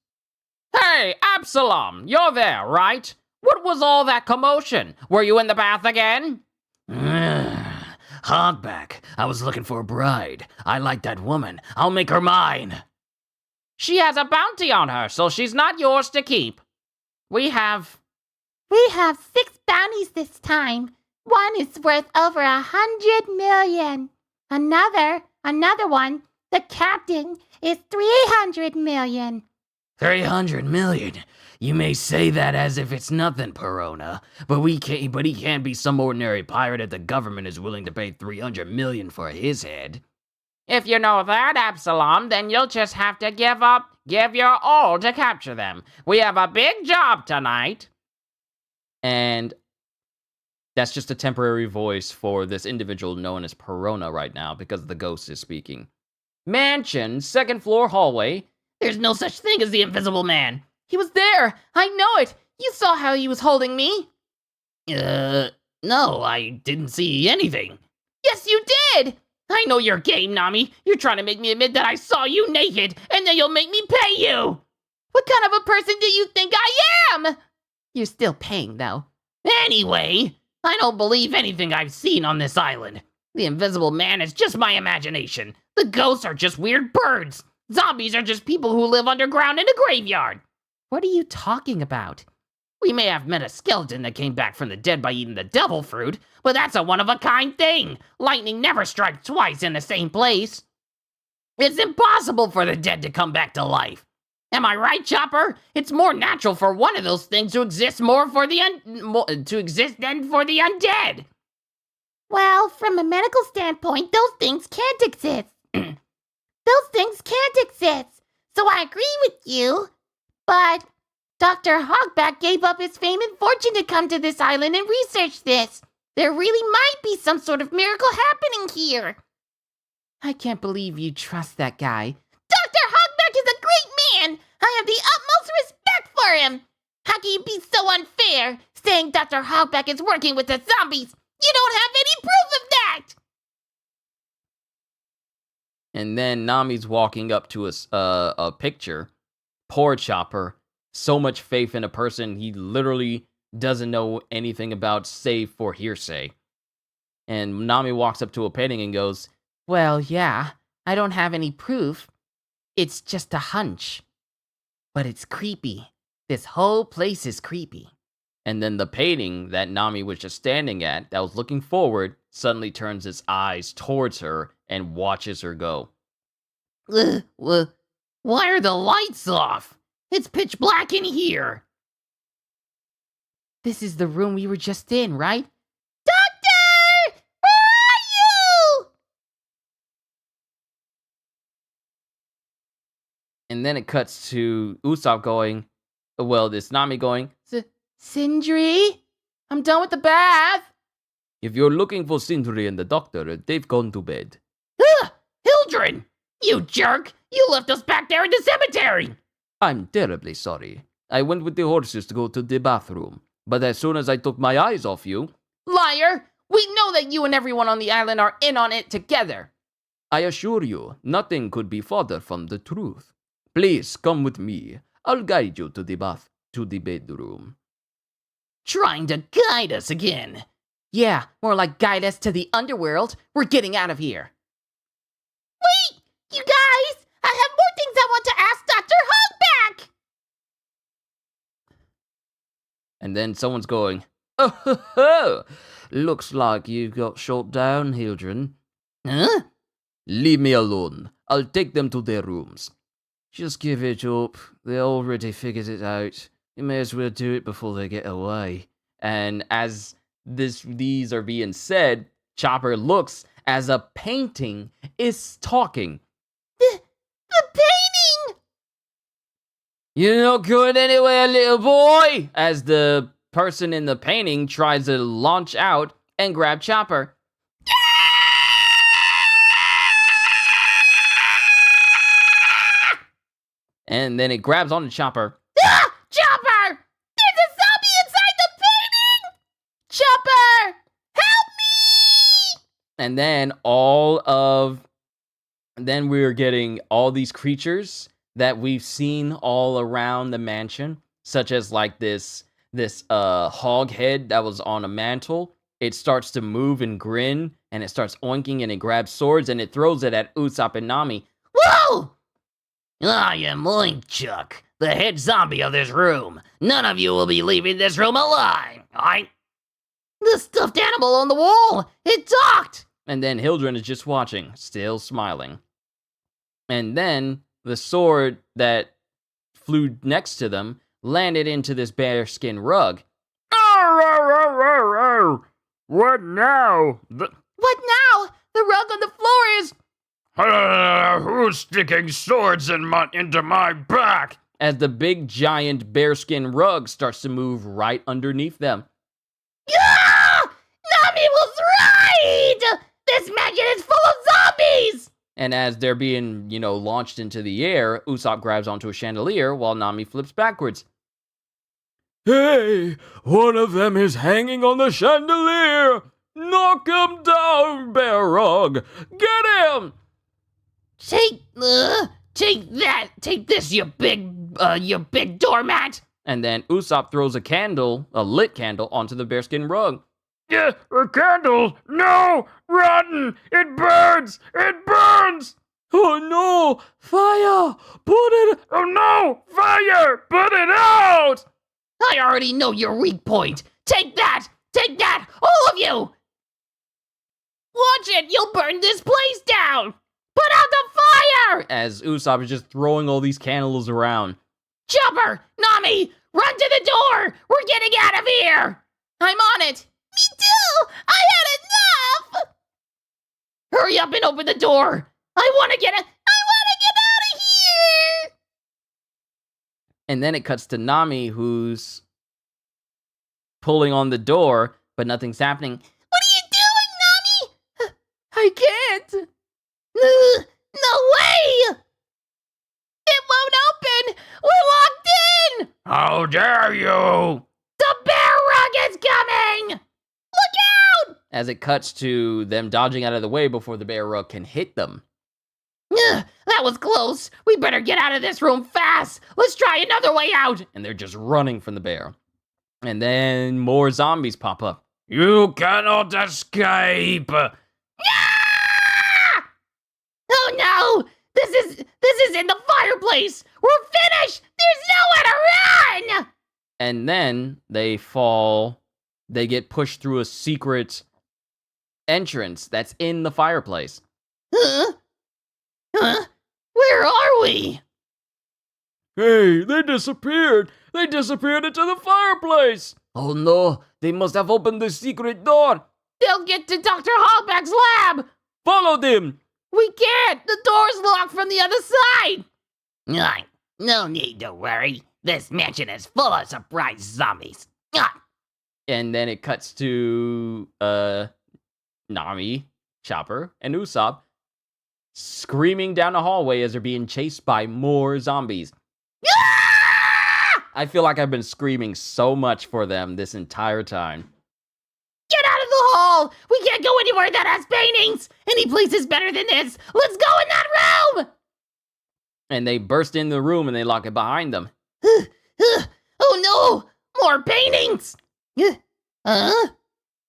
Hey, Absalom, you're there, right? What was all that commotion? Were you in the bath again? Hogback, I was looking for a bride. I like that woman. I'll make her mine. She has a bounty on her, so she's not yours to keep. We have 6 bounties this time. One is worth over 100 million. Another one, the captain, is 300 million. 300 million. You may say that as if it's nothing, Perona, but he can't be some ordinary pirate if the government is willing to pay 300 million for his head. If you know that, Absalom, then you'll just have to give your all to capture them. We have a big job tonight. And that's just a temporary voice for this individual known as Perona right now because the ghost is speaking. Mansion, 2nd floor hallway. There's no such thing as the Invisible Man. He was there! I know it! You saw how he was holding me! No, I didn't see anything. Yes, you did! I know your game, Nami. You're trying to make me admit that I saw you naked, and then you'll make me pay you! What kind of a person do you think I am? You're still paying, though. Anyway, I don't believe anything I've seen on this island. The Invisible Man is just my imagination. The ghosts are just weird birds. Zombies are just people who live underground in a graveyard. What are you talking about? We may have met a skeleton that came back from the dead by eating the devil fruit, but that's a one-of-a-kind thing. Lightning never strikes twice in the same place. It's impossible for the dead to come back to life. Am I right, Chopper? It's more natural for one of those things to exist than for the undead. Well, from a medical standpoint, those things can't exist. Those things can't exist. So I agree with you. But Dr. Hogback gave up his fame and fortune to come to this island and research this. There really might be some sort of miracle happening here. I can't believe you trust that guy. Dr. Hogback is a great man. I have the utmost respect for him. How can you be so unfair, saying Dr. Hogback is working with the zombies? You don't have any proof of that! And then Nami's walking up to a picture. Poor Chopper. So much faith in a person he literally doesn't know anything about save for hearsay. And Nami walks up to a painting and goes, Well, yeah, I don't have any proof. It's just a hunch. But it's creepy. This whole place is creepy. And then the painting that Nami was just standing at, that was looking forward, suddenly turns its eyes towards her and watches her go. Why are the lights off? It's pitch black in here. This is the room we were just in, right? Doctor! Where are you? And then it cuts to Usopp going, it's Nami going, Sindri? I'm done with the bath. if you're looking for Sindri and the doctor, they've gone to bed. Hildren! You jerk! You left us back there in the cemetery! I'm terribly sorry. I went with the horses to go to the bathroom, but as soon as I took my eyes off you... Liar! We know that you and everyone on the island are in on it together. I assure you, nothing could be farther from the truth. Please come with me. I'll guide you to the bedroom. Trying to guide us again. Yeah, more like guide us to the underworld. We're getting out of here. Wait! You guys! I have more things I want to ask Dr. Hogback! And then someone's going, Oh, looks like you've got shot down, Hildren. Huh? Leave me alone. I'll take them to their rooms. Just give it up. They already figured it out. You may as well do it before they get away. And as these are being said, Chopper looks as a painting is talking. The painting! You're not going anywhere, little boy! As the person in the painting tries to launch out and grab Chopper. And then it grabs onto Chopper. Ah! Chopper! There's a zombie inside the painting! Chopper! Help me! And then we're getting all these creatures that we've seen all around the mansion, such as like this hog head that was on a mantle. It starts to move and grin, and it starts oinking, and it grabs swords, and it throws it at Usopp and Nami. Whoa! I am Link Chuck, the head zombie of this room. None of you will be leaving this room alive, alright? The stuffed animal on the wall! It talked! And then Hildren is just watching, still smiling. And then the sword that flew next to them landed into this bearskin rug. What now? What now? The rug on the floor is... Who's sticking swords into my back? As the big giant bearskin rug starts to move right underneath them. Ah! Nami was right! This mansion is full of zombies! And as they're being, launched into the air, Usopp grabs onto a chandelier while Nami flips backwards. Hey, one of them is hanging on the chandelier! Knock him down, Bear Rug! Get him! Take that! Take this, you big doormat! And then Usopp throws a lit candle, onto the bearskin rug. Yeah, a candle! No! Rotten! It burns! It burns! Oh no! Fire! Put it... Oh no! Fire! Put it out! I already know your weak point! Take that! Take that! All of you! Watch it! You'll burn this place down! Put out the fire! As Usopp is just throwing all these candles around. Chopper! Nami! Run to the door! We're getting out of here! I'm on it! Me too! I had enough! Hurry up and open the door! I wanna get out of here! And then it cuts to Nami, who's pulling on the door, but nothing's happening. What are you doing, Nami? I can't! No way! It won't open! We're locked in! How dare you! The bear rug is coming! Look out! As it cuts to them dodging out of the way before the bear rug can hit them. That was close. We better get out of this room fast. Let's try another way out. And they're just running from the bear. And then more zombies pop up. You cannot escape! Ah! Oh no! This is in the fireplace. We're finished. There's nowhere to run. And then they fall. They get pushed through a secret entrance that's in the fireplace. Huh? Where are we? Hey, they disappeared! They disappeared into the fireplace! Oh no, they must have opened the secret door! They'll get to Dr. Hogback's lab! Follow them! We can't! The door's locked from the other side! No need to worry. This mansion is full of surprise zombies. And then it cuts to, Nami, Chopper, and Usopp screaming down the hallway as they're being chased by more zombies. I feel like I've been screaming so much for them this entire time. Get out of the hall! We can't go anywhere that has paintings! Any place is better than this! Let's go in that room! And they burst in the room and they lock it behind them. Oh no! More paintings!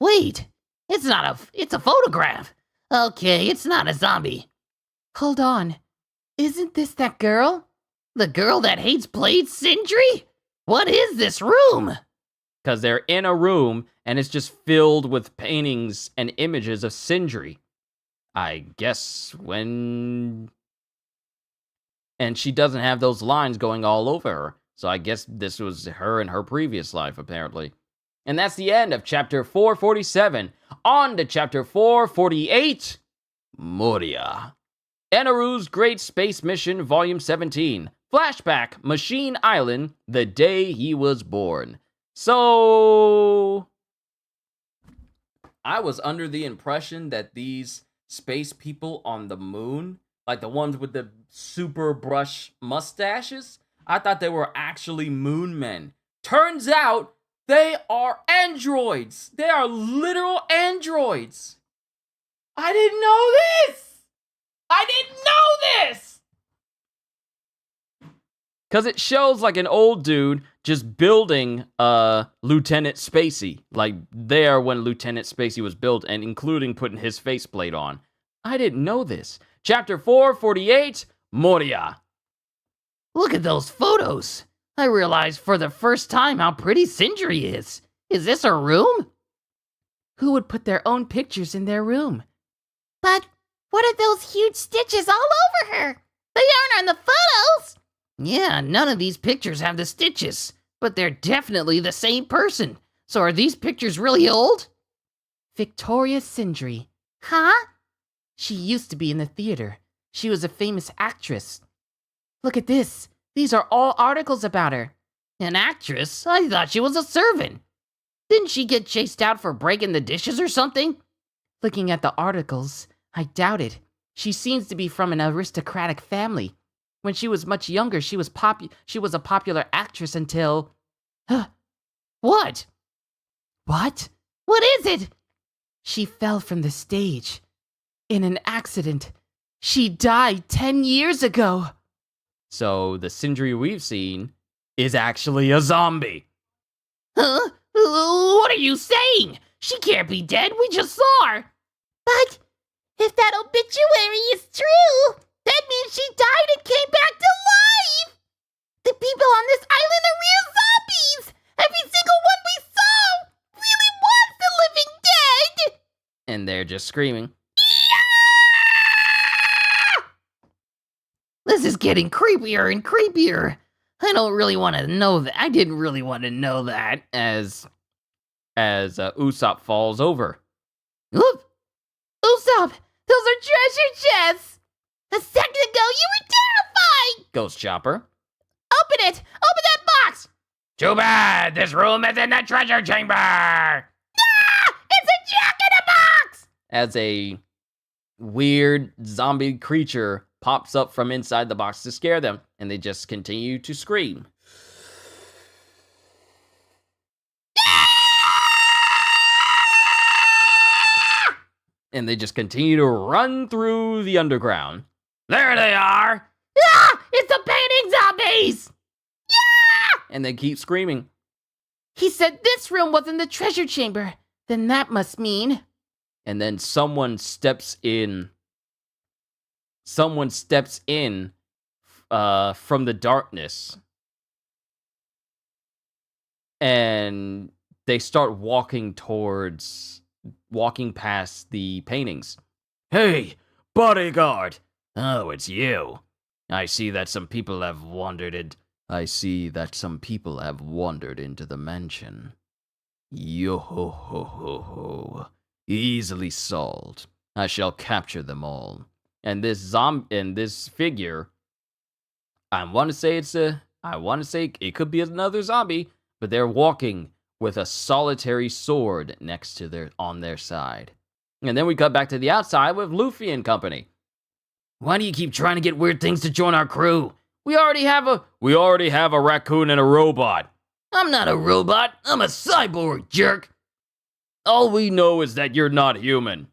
Wait. It's a photograph. Okay, it's not a zombie. Hold on. Isn't this that girl? The girl that hates Blade Sindri? What is this room? because they're in a room and it's just filled with paintings and images of Sindri. I guess when... And she doesn't have those lines going all over her. So I guess this was her in her previous life, apparently. And that's the end of chapter 447. On to chapter 448, Moria. Enaru's Great Space Mission, Volume 17. Flashback, Machine Island, the day he was born. So... I was under the impression that these space people on the moon, like the ones with the super brush mustaches, I thought they were actually moon men. Turns out, they are androids. They are literal androids. I didn't know this. I didn't know this. Because it shows like an old dude just building Lieutenant Spacey. Like there when Lieutenant Spacey was built and including putting his faceplate on. I didn't know this. Chapter 448, Moria. Look at those photos. I realized for the first time how pretty Sindri is. Is this her room? Who would put their own pictures in their room? But what are those huge stitches all over her? They aren't on the photos. Yeah, none of these pictures have the stitches, but they're definitely the same person. So are these pictures really old? Victoria Sindri. Huh? She used to be in the theater. She was a famous actress. Look at this. These are all articles about her. An actress? I thought she was a servant. Didn't she get chased out for breaking the dishes or something? Looking at the articles, I doubt it. She seems to be from an aristocratic family. When she was much younger, she was a popular actress until... What? What? What is it? She fell from the stage. In an accident. She died 10 years ago. So the Sindri we've seen is actually a zombie. Huh? What are you saying? She can't be dead. We just saw her. But if that obituary is true, that means she died and came back to life. The people on this island are real zombies. Every single one we saw really was the living dead. And they're just screaming. This is getting creepier and creepier. I don't really want to know that. I didn't really want to know that. As Usopp falls over. Oop. Usopp, those are treasure chests. A second ago, you were terrified. Ghost Chopper. Open it. Open that box. Too bad. This room is in the treasure chamber. Ah! It's a jack in a box. As a weird zombie creature pops up from inside the box to scare them, and they just continue to scream. And they just continue to run through the underground. There they are. Ah! It's the painting zombies. And they keep screaming. He said this room was in the treasure chamber. Then that must mean... And then someone steps in. Someone steps in from the darkness. And they start walking past the paintings. Hey, bodyguard. Oh, it's you. I see that some people have wandered into the mansion. Yo ho ho ho ho. Easily solved. I shall capture them all. And this figure, I want to say it could be another zombie, but they're walking with a solitary sword on their side. And then we cut back to the outside with Luffy and company. Why do you keep trying to get weird things to join our crew? We already have a raccoon and a robot. I'm not a robot. I'm a cyborg, jerk. All we know is that you're not human.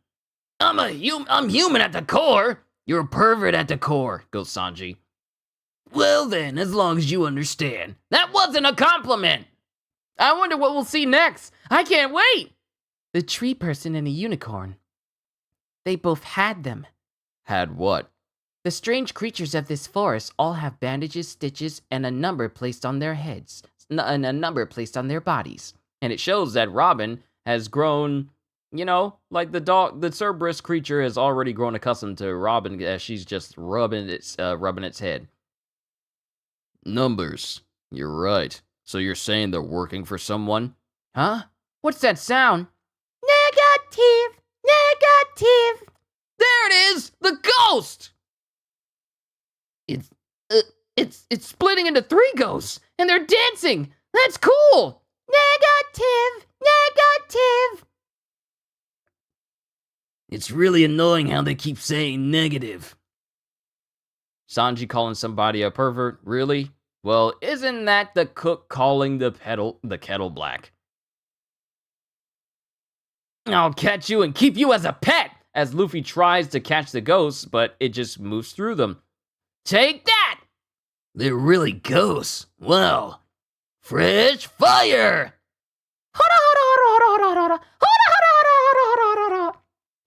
I'm human at the core. You're a pervert at the core, goes Sanji. Well then, as long as you understand. That wasn't a compliment. I wonder what we'll see next. I can't wait. The tree person and a unicorn. They both had them. Had what? The strange creatures of this forest all have bandages, stitches, and a number placed on their heads, and a number placed on their bodies. And it shows that Robin has grown, you know, like the Cerberus creature has already grown accustomed to Robin as she's just rubbing its head. Numbers. You're right. So you're saying they're working for someone? Huh? What's that sound? Negative! Negative! There it is! The ghost! It's splitting into 3 ghosts, and they're dancing! That's cool! Negative! Negative! It's really annoying how they keep saying negative. Sanji calling somebody a pervert? Really? Well, isn't that the cook calling the kettle black? I'll catch you and keep you as a pet! As Luffy tries to catch the ghosts, but it just moves through them. Take that! They're really ghosts. Wow. Fresh fire!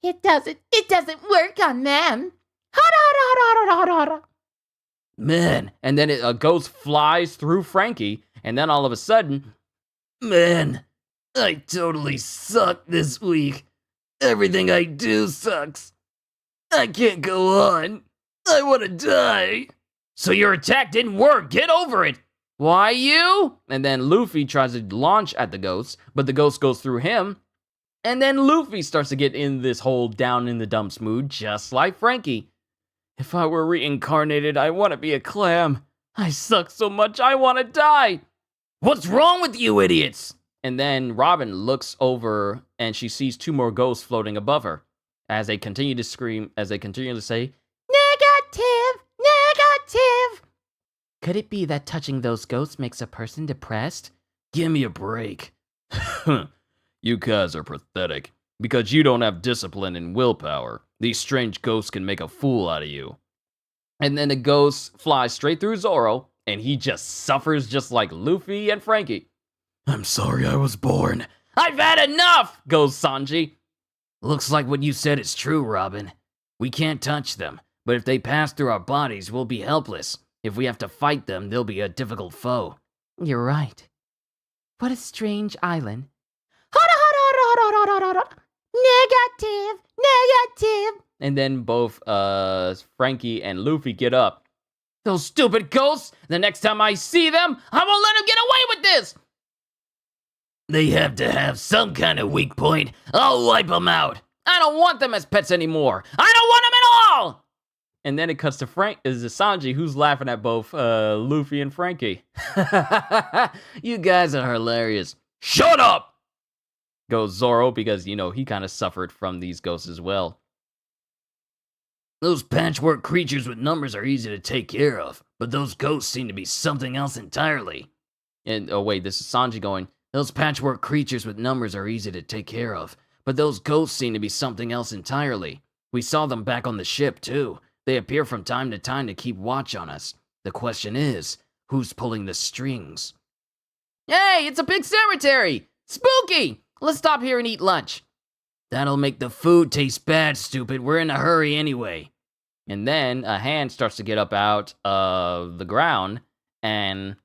It doesn't work on them. Man, and then a ghost flies through Frankie, and then all of a sudden, Man, I totally suck this week. Everything I do sucks. I can't go on. I want to die. so your attack didn't work, get over it! Why you? And then Luffy tries to launch at the ghost, but the ghost goes through him. And then Luffy starts to get in this whole down in the dumps mood, just like Frankie. If I were reincarnated, I want to be a clam. I suck so much, I want to die. What's wrong with you idiots? And then Robin looks over and she sees 2 more ghosts floating above her. As they continue to scream, as they continue to say, Negative! Negative! Could it be that touching those ghosts makes a person depressed? Give me a break. You guys are pathetic. Because you don't have discipline and willpower. These strange ghosts can make a fool out of you. And then the ghost flies straight through Zoro, and he just suffers just like Luffy and Frankie. I'm sorry I was born. I've had enough, goes Sanji. Looks like what you said is true, Robin. We can't touch them, but if they pass through our bodies, we'll be helpless. If we have to fight them, they'll be a difficult foe. You're right. What a strange island. Negative! Negative! And then both Frankie and Luffy get up. Those stupid ghosts! The next time I see them, I won't let them get away with this! They have to have some kind of weak point. I'll wipe them out. I don't want them as pets anymore. I don't want them at all! And then it cuts to Sanji, who's laughing at both Luffy and Frankie. You guys are hilarious. Shut up! Goes Zoro, because, you know, he kind of suffered from these ghosts as well. Those patchwork creatures with numbers are easy to take care of, but those ghosts seem to be something else entirely. And, oh wait, this is Sanji going, Those patchwork creatures with numbers are easy to take care of, but those ghosts seem to be something else entirely. We saw them back on the ship, too. They appear from time to time to keep watch on us. The question is, who's pulling the strings? Hey, it's a big cemetery! Spooky! Let's stop here and eat lunch. That'll make the food taste bad, stupid. We're in a hurry anyway. And then a hand starts to get up out of the ground, and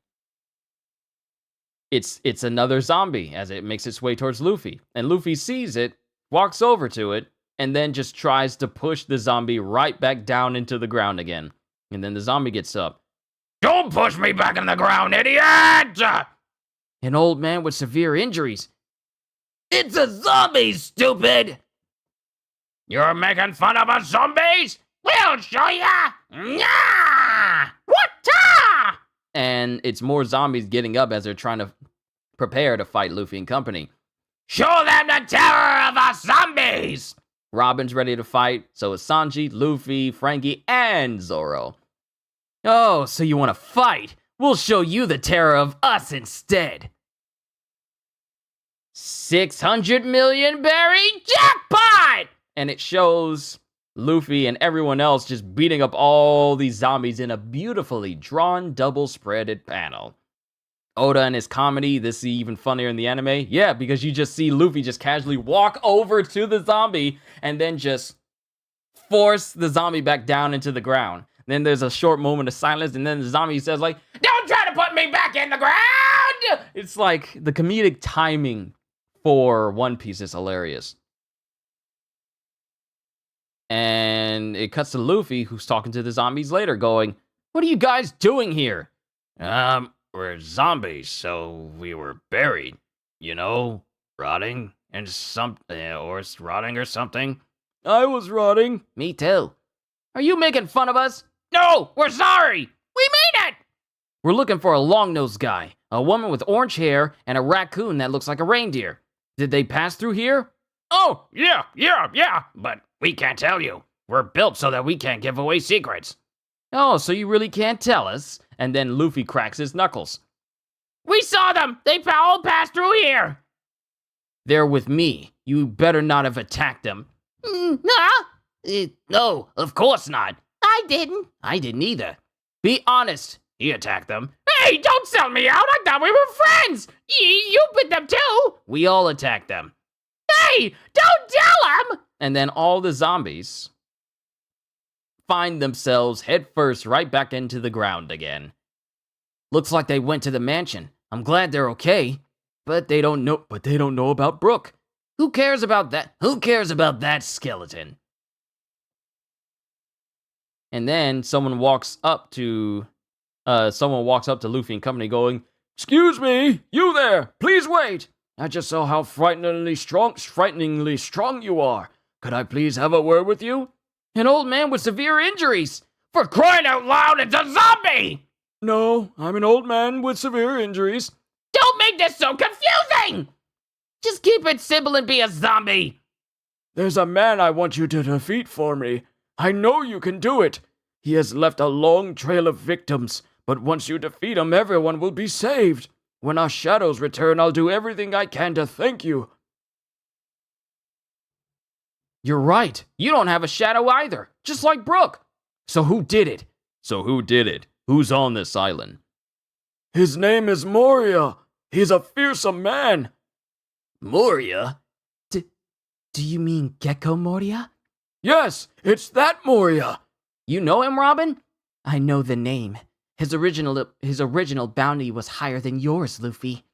it's another zombie as it makes its way towards Luffy. And Luffy sees it, walks over to it, and then just tries to push the zombie right back down into the ground again. And then the zombie gets up. Don't push me back in the ground, idiot! An old man with severe injuries. It's a zombie, stupid! You're making fun of us zombies? We'll show ya! Yeah! What-ta! And it's more zombies getting up as they're trying to prepare to fight Luffy and company. Show them the terror of us zombies! Robin's ready to fight, so is Sanji, Luffy, Frankie, and Zoro. Oh, so you want to fight? We'll show you the terror of us instead. 600 million berry jackpot! And it shows Luffy and everyone else just beating up all these zombies in a beautifully drawn double-spreaded panel. Oda and his comedy, this is even funnier in the anime. Yeah, because you just see Luffy just casually walk over to the zombie and then just force the zombie back down into the ground. Then there's a short moment of silence, and then the zombie says like, "Don't try to put me back in the ground!" It's like the comedic timing for One Piece is hilarious. And it cuts to Luffy, who's talking to the zombies later, going, "What are you guys doing here?" We're zombies, so we were buried, rotting and or rotting or something. I was rotting. Me too. Are you making fun of us? No, we're sorry. We made it! We're looking for a long-nosed guy, a woman with orange hair, and a raccoon that looks like a reindeer. Did they pass through here? Oh, yeah, but we can't tell you. We're built so that we can't give away secrets. Oh, so you really can't tell us? And then Luffy cracks his knuckles. We saw them! They all passed through here! They're with me. You better not have attacked them. No, of course not. I didn't. I didn't either. Be honest. He attacked them. Hey, don't sell me out! I thought we were friends! You bit them too! We all attacked them. Hey, don't tell them! And then all the zombies find themselves headfirst right back into the ground again. Looks like they went to the mansion. I'm glad they're okay. But they don't know about Brook. Who cares about that? Who cares about that skeleton? And then someone walks up to Luffy and company going, "Excuse me, you there, please wait. I just saw how frighteningly strong you are. Could I please have a word with you?" An old man with severe injuries. For crying out loud, it's a zombie! No, I'm an old man with severe injuries. Don't make this so confusing! Just keep it simple and be a zombie. There's a man I want you to defeat for me. I know you can do it. He has left a long trail of victims, but once you defeat him, everyone will be saved. When our shadows return, I'll do everything I can to thank you. You're right. You don't have a shadow either, just like Brook. So who did it? Who's on this island? His name is Moria. He's a fearsome man. Moria? Do you mean Gecko Moria? Yes, it's that Moria. You know him, Robin? I know the name. His original bounty was higher than yours, Luffy.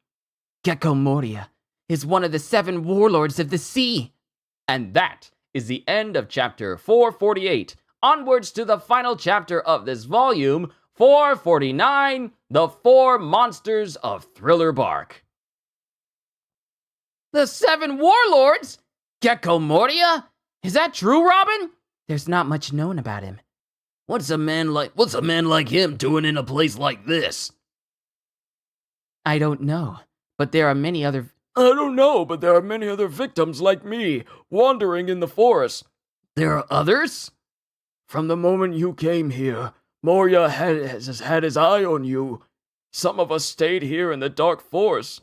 Gecko Moria is one of the 7 warlords of the sea. And that is the end of chapter 448. Onwards to the final chapter of this volume, 449, The 4 Monsters of Thriller Bark. The 7 warlords? Gecko Moria? Is that true, Robin? There's not much known about him. What's a man like him doing in a place like this? I don't know, but there are many other... I don't know, but there are many other victims like me, wandering in the forest. There are others? From the moment you came here, Moria has had his eye on you. Some of us stayed here in the dark forest.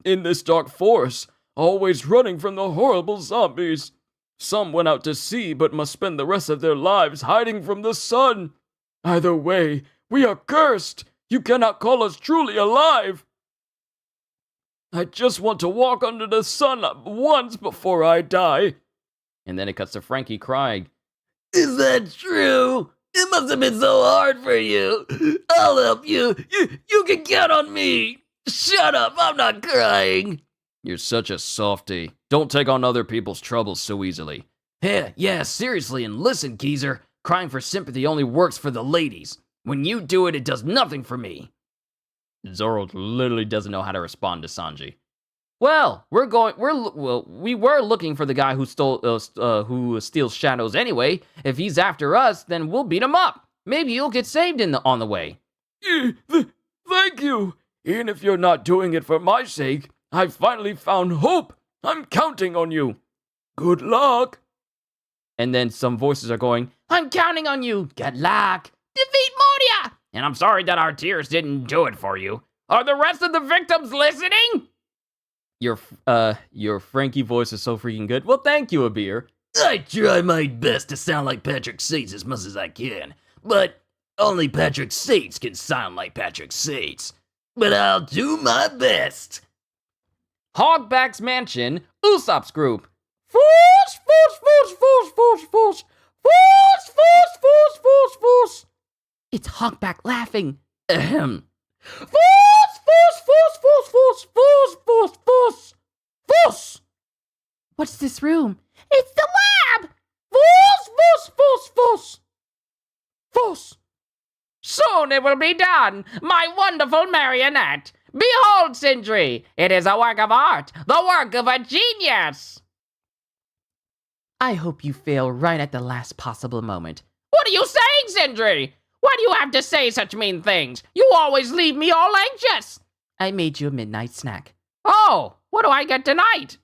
In this dark forest, always running from the horrible zombies. Some went out to sea, but must spend the rest of their lives hiding from the sun. Either way, we are cursed. You cannot call us truly alive. I just want to walk under the sun once before I die. And then it cuts to Frankie crying. Is that true? It must have been so hard for you. I'll help you. You can count on me. Shut up, I'm not crying. You're such a softy. Don't take on other people's troubles so easily. Yeah, seriously, and listen, geezer. Crying for sympathy only works for the ladies. When you do it, it does nothing for me. Zoro literally doesn't know how to respond to Sanji. Well, we were looking for the guy who steals shadows anyway. If he's after us, then we'll beat him up. Maybe you'll get saved on the way. Thank you. Even if you're not doing it for my sake, I've finally found hope. I'm counting on you. Good luck. And then some voices are going, I'm counting on you. Good luck. Defeat Moria! And I'm sorry that our tears didn't do it for you. Are the rest of the victims listening? Your Frankie voice is so freaking good. Well, thank you, Abir. I try my best to sound like Patrick Sates as much as I can, but only Patrick Sates can sound like Patrick Sates. But I'll do my best. Hogback's Mansion, Usopp's group. It's Hogback laughing. Ahem. Force! Fuss! What's this room? It's the lab! Fuss! Soon it will be done, my wonderful marionette. Behold, Sindri, it is a work of art, the work of a genius. I hope you fail right at the last possible moment. What are you saying, Sindri? Why do you have to say such mean things? You always leave me all anxious. I made you a midnight snack. Oh, what do I get tonight?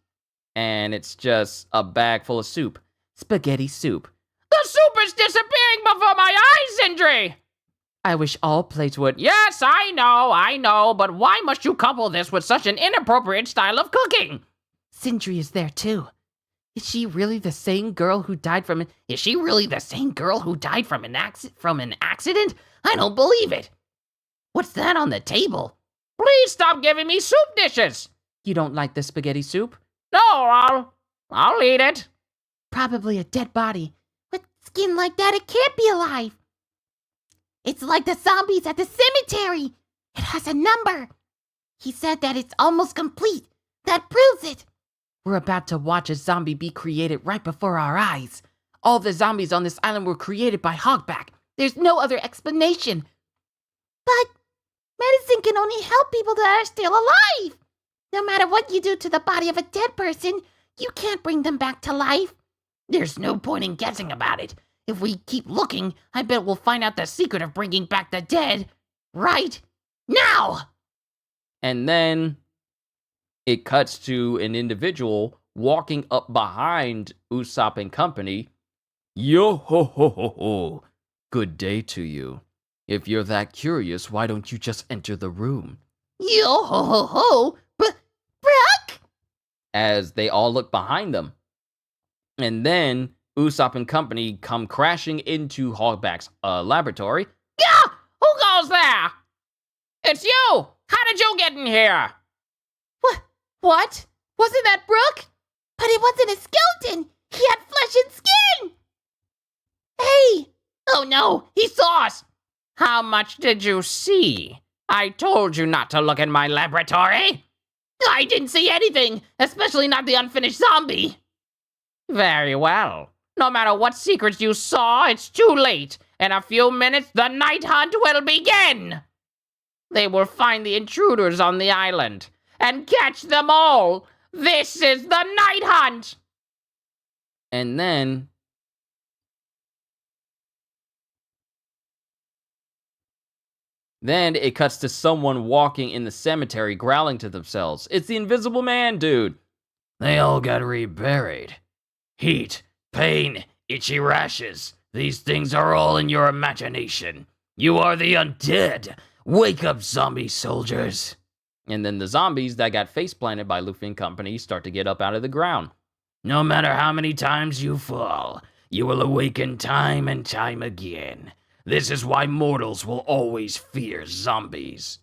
And it's just a bag full of soup. Spaghetti soup. The soup is disappearing before my eyes, Sindri. I wish all plates would. Yes, I know, but why must you couple this with such an inappropriate style of cooking? Sindri is there too. Is she really the same girl who died from an... Is she really the same girl who died from an accident? I don't believe it. What's that on the table? Please stop giving me soup dishes. You don't like the spaghetti soup? No, I'll eat it. Probably a dead body. With skin like that, it can't be alive. It's like the zombies at the cemetery. It has a number. He said that it's almost complete. That proves it. We're about to watch a zombie be created right before our eyes. All the zombies on this island were created by Hogback. There's no other explanation. But medicine can only help people that are still alive. No matter what you do to the body of a dead person, you can't bring them back to life. There's no point in guessing about it. If we keep looking, I bet we'll find out the secret of bringing back the dead right now. And then it cuts to an individual walking up behind Usopp and company. Yo ho ho ho ho. Good day to you. If you're that curious, why don't you just enter the room? Yo ho ho ho. Brook? As they all look behind them. And then Usopp and company come crashing into Hogback's laboratory. Yeah! Who goes there? It's you! How did you get in here? What? Wasn't that Brook? But it wasn't a skeleton. He had flesh and skin. Hey! Oh no, he saw us! How much did you see? I told you not to look in my laboratory. I didn't see anything, especially not the unfinished zombie. Very well. No matter what secrets you saw, it's too late. In a few minutes, the night hunt will begin. They will find the intruders on the island and catch them all. This is the night hunt. And then it cuts to someone walking in the cemetery growling to themselves. It's the Invisible Man, dude. They all got reburied. Heat, pain, itchy rashes. These things are all in your imagination. You are the undead. Wake up, zombie soldiers. And then the zombies that got face planted by Luffy and company start to get up out of the ground. No matter how many times you fall, you will awaken time and time again. This is why mortals will always fear zombies.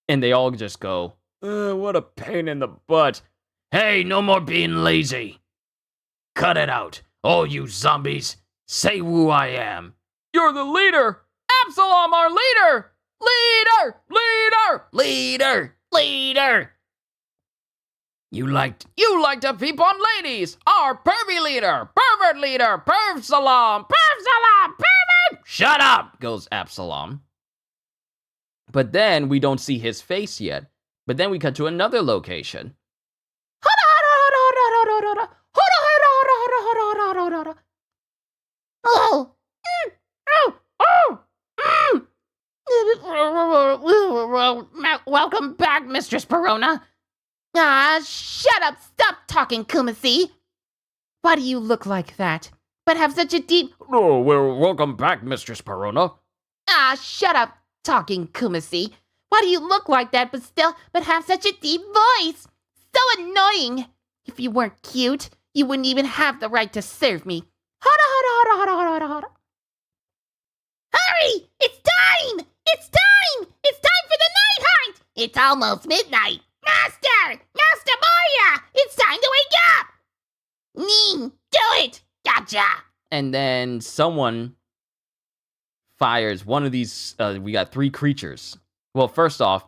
And they all just go, what a pain in the butt. Hey, no more being lazy. Cut it out. All you zombies, say who I am. You're the leader! Absalom, our leader! Leader! Leader! Leader! Leader! You like to peep on ladies! Our pervy leader! Pervert leader! Perv Salam! Perv Salam! Pervert! Shut up! Goes Absalom. But then we don't see his face yet. But then we cut to another location. Oh. Welcome back, Mistress Perona. Shut up. Stop talking, Kumasi. Why do you look like that? But have such a deep... Oh, well, welcome back, Mistress Perona. Shut up, talking Kumasi. Why do you look like that but have such a deep voice? So annoying. If you weren't cute, you wouldn't even have the right to serve me. Hurry! It's time! It's time! It's time for the night hunt! It's almost midnight. Master! Master Moya! It's time to wake up! Ning, do it! Gotcha! And then someone fires one of these, we got 3 creatures. Well, first off,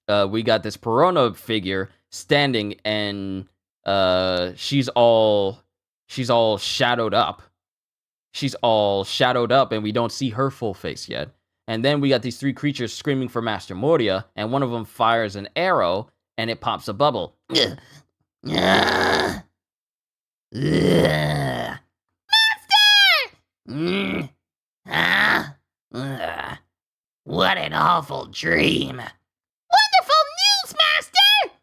we got this Perona figure standing, and she's all shadowed up. She's all shadowed up, and we don't see her full face yet. And then we got these three creatures screaming for Master Moria, and one of them fires an arrow, and it pops a bubble. Master! What an awful dream. Wonderful news, Master!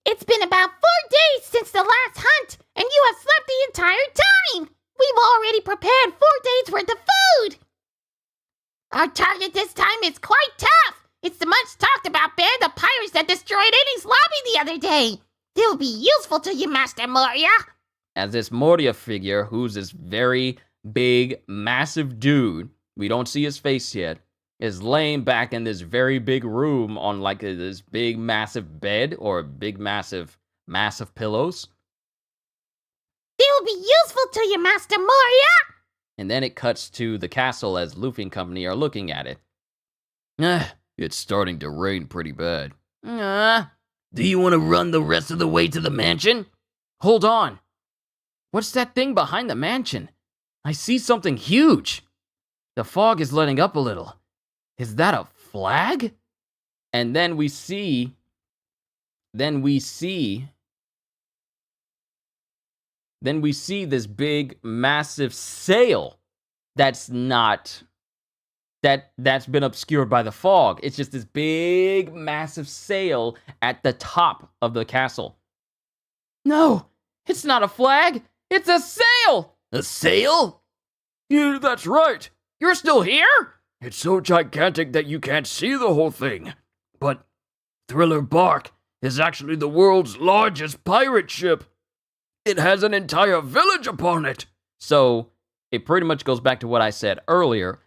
It's been about 4 days since the last hunt, and you have slept the entire time. We've already prepared 4 days worth of food. Our target this time is quite tough. It's the much talked about band of pirates that destroyed Eddie's lobby the other day. They'll be useful to you, Master Moria. As this Moria figure, who's this very big, massive dude, we don't see his face yet, is laying back in this very big room on like this big, massive bed or big, massive pillows. They'll be useful to you, Master Moria. And then it cuts to the castle as Luffy and company are looking at it. It's starting to rain pretty bad. Do you want to run the rest of the way to the mansion? Hold on. What's that thing behind the mansion? I see something huge. The fog is letting up a little. Is that a flag? And then we see this big, massive sail that's been obscured by the fog. It's just this big, massive sail at the top of the castle. No, it's not a flag. It's a sail. A sail? Yeah, that's right. You're still here? It's so gigantic that you can't see the whole thing. But Thriller Bark is actually the world's largest pirate ship. It has an entire village upon it. So it pretty much goes back to what I said earlier.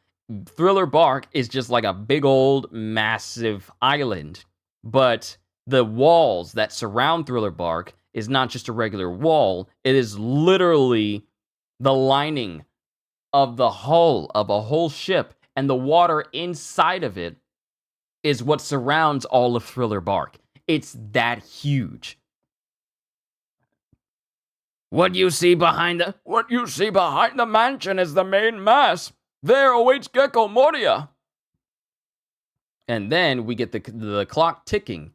Thriller Bark is just like a big old massive island, but the walls that surround Thriller Bark is not just a regular wall. It is literally the lining of the hull of a whole ship, and the water inside of it is what surrounds all of Thriller Bark. It's that huge. What you see behind the mansion is the main mast. There awaits Gecko Moria. And then we get the clock ticking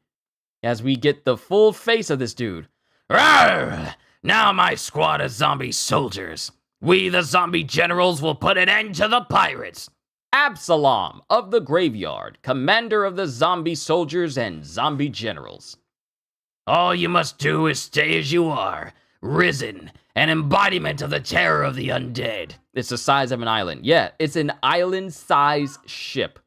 as we get the full face of this dude. Rawr! Now my squad of zombie soldiers. We, the zombie generals, will put an end to the pirates. Absalom of the Graveyard, commander of the zombie soldiers and zombie generals. All you must do is stay as you are, risen, an embodiment of the terror of the undead. It's the size of an island. Yeah, it's an island-sized ship.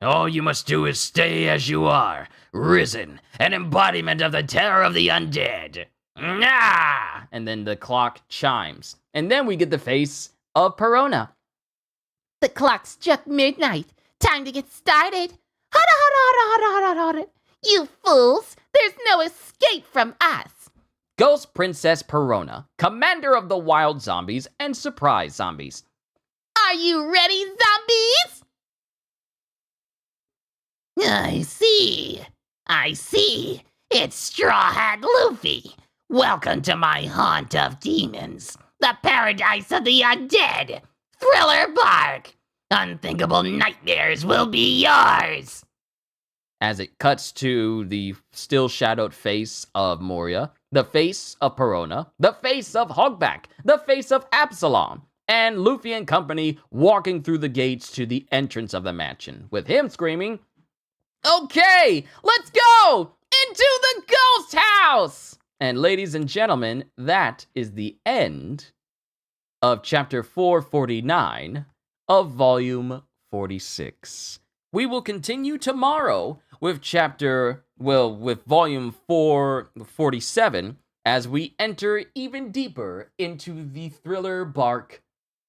All you must do is stay as you are, risen, an embodiment of the terror of the undead. Ah! And then the clock chimes. And then we get the face of Perona. The clock struck midnight. Time to get started. Hada. You fools! There's no escape from us. Ghost Princess Perona, commander of the wild zombies and surprise zombies. Are you ready, zombies? I see. It's Straw Hat Luffy. Welcome to my haunt of demons, the paradise of the undead. Thriller Bark. Unthinkable nightmares will be yours. As it cuts to the still shadowed face of Moria, the face of Perona, the face of Hogback, the face of Absalom, and Luffy and company walking through the gates to the entrance of the mansion, with him screaming, "Okay, let's go! Into the ghost house!" And ladies and gentlemen, that is the end of chapter 449 of volume 46. We will continue tomorrow with with volume 447 as we enter even deeper into the Thriller Bark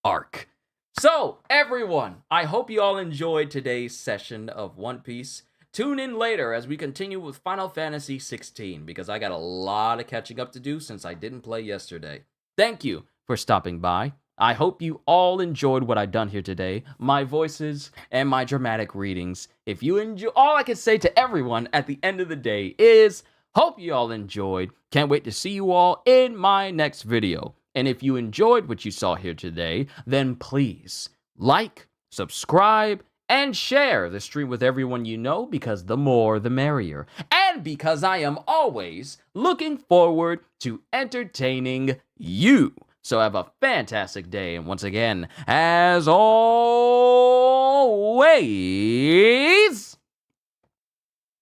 arc. So, everyone, I hope you all enjoyed today's session of One Piece. Tune in later as we continue with Final Fantasy 16 because I got a lot of catching up to do since I didn't play yesterday. Thank you for stopping by. I hope you all enjoyed what I've done here today, my voices and my dramatic readings. If you enjoy, all I can say to everyone at the end of the day is, hope you all enjoyed. Can't wait to see you all in my next video. And if you enjoyed what you saw here today, then please like, subscribe, and share the stream with everyone you know, because the more the merrier. And because I am always looking forward to entertaining you. So have a fantastic day, and once again, as always,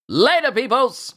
later, peoples!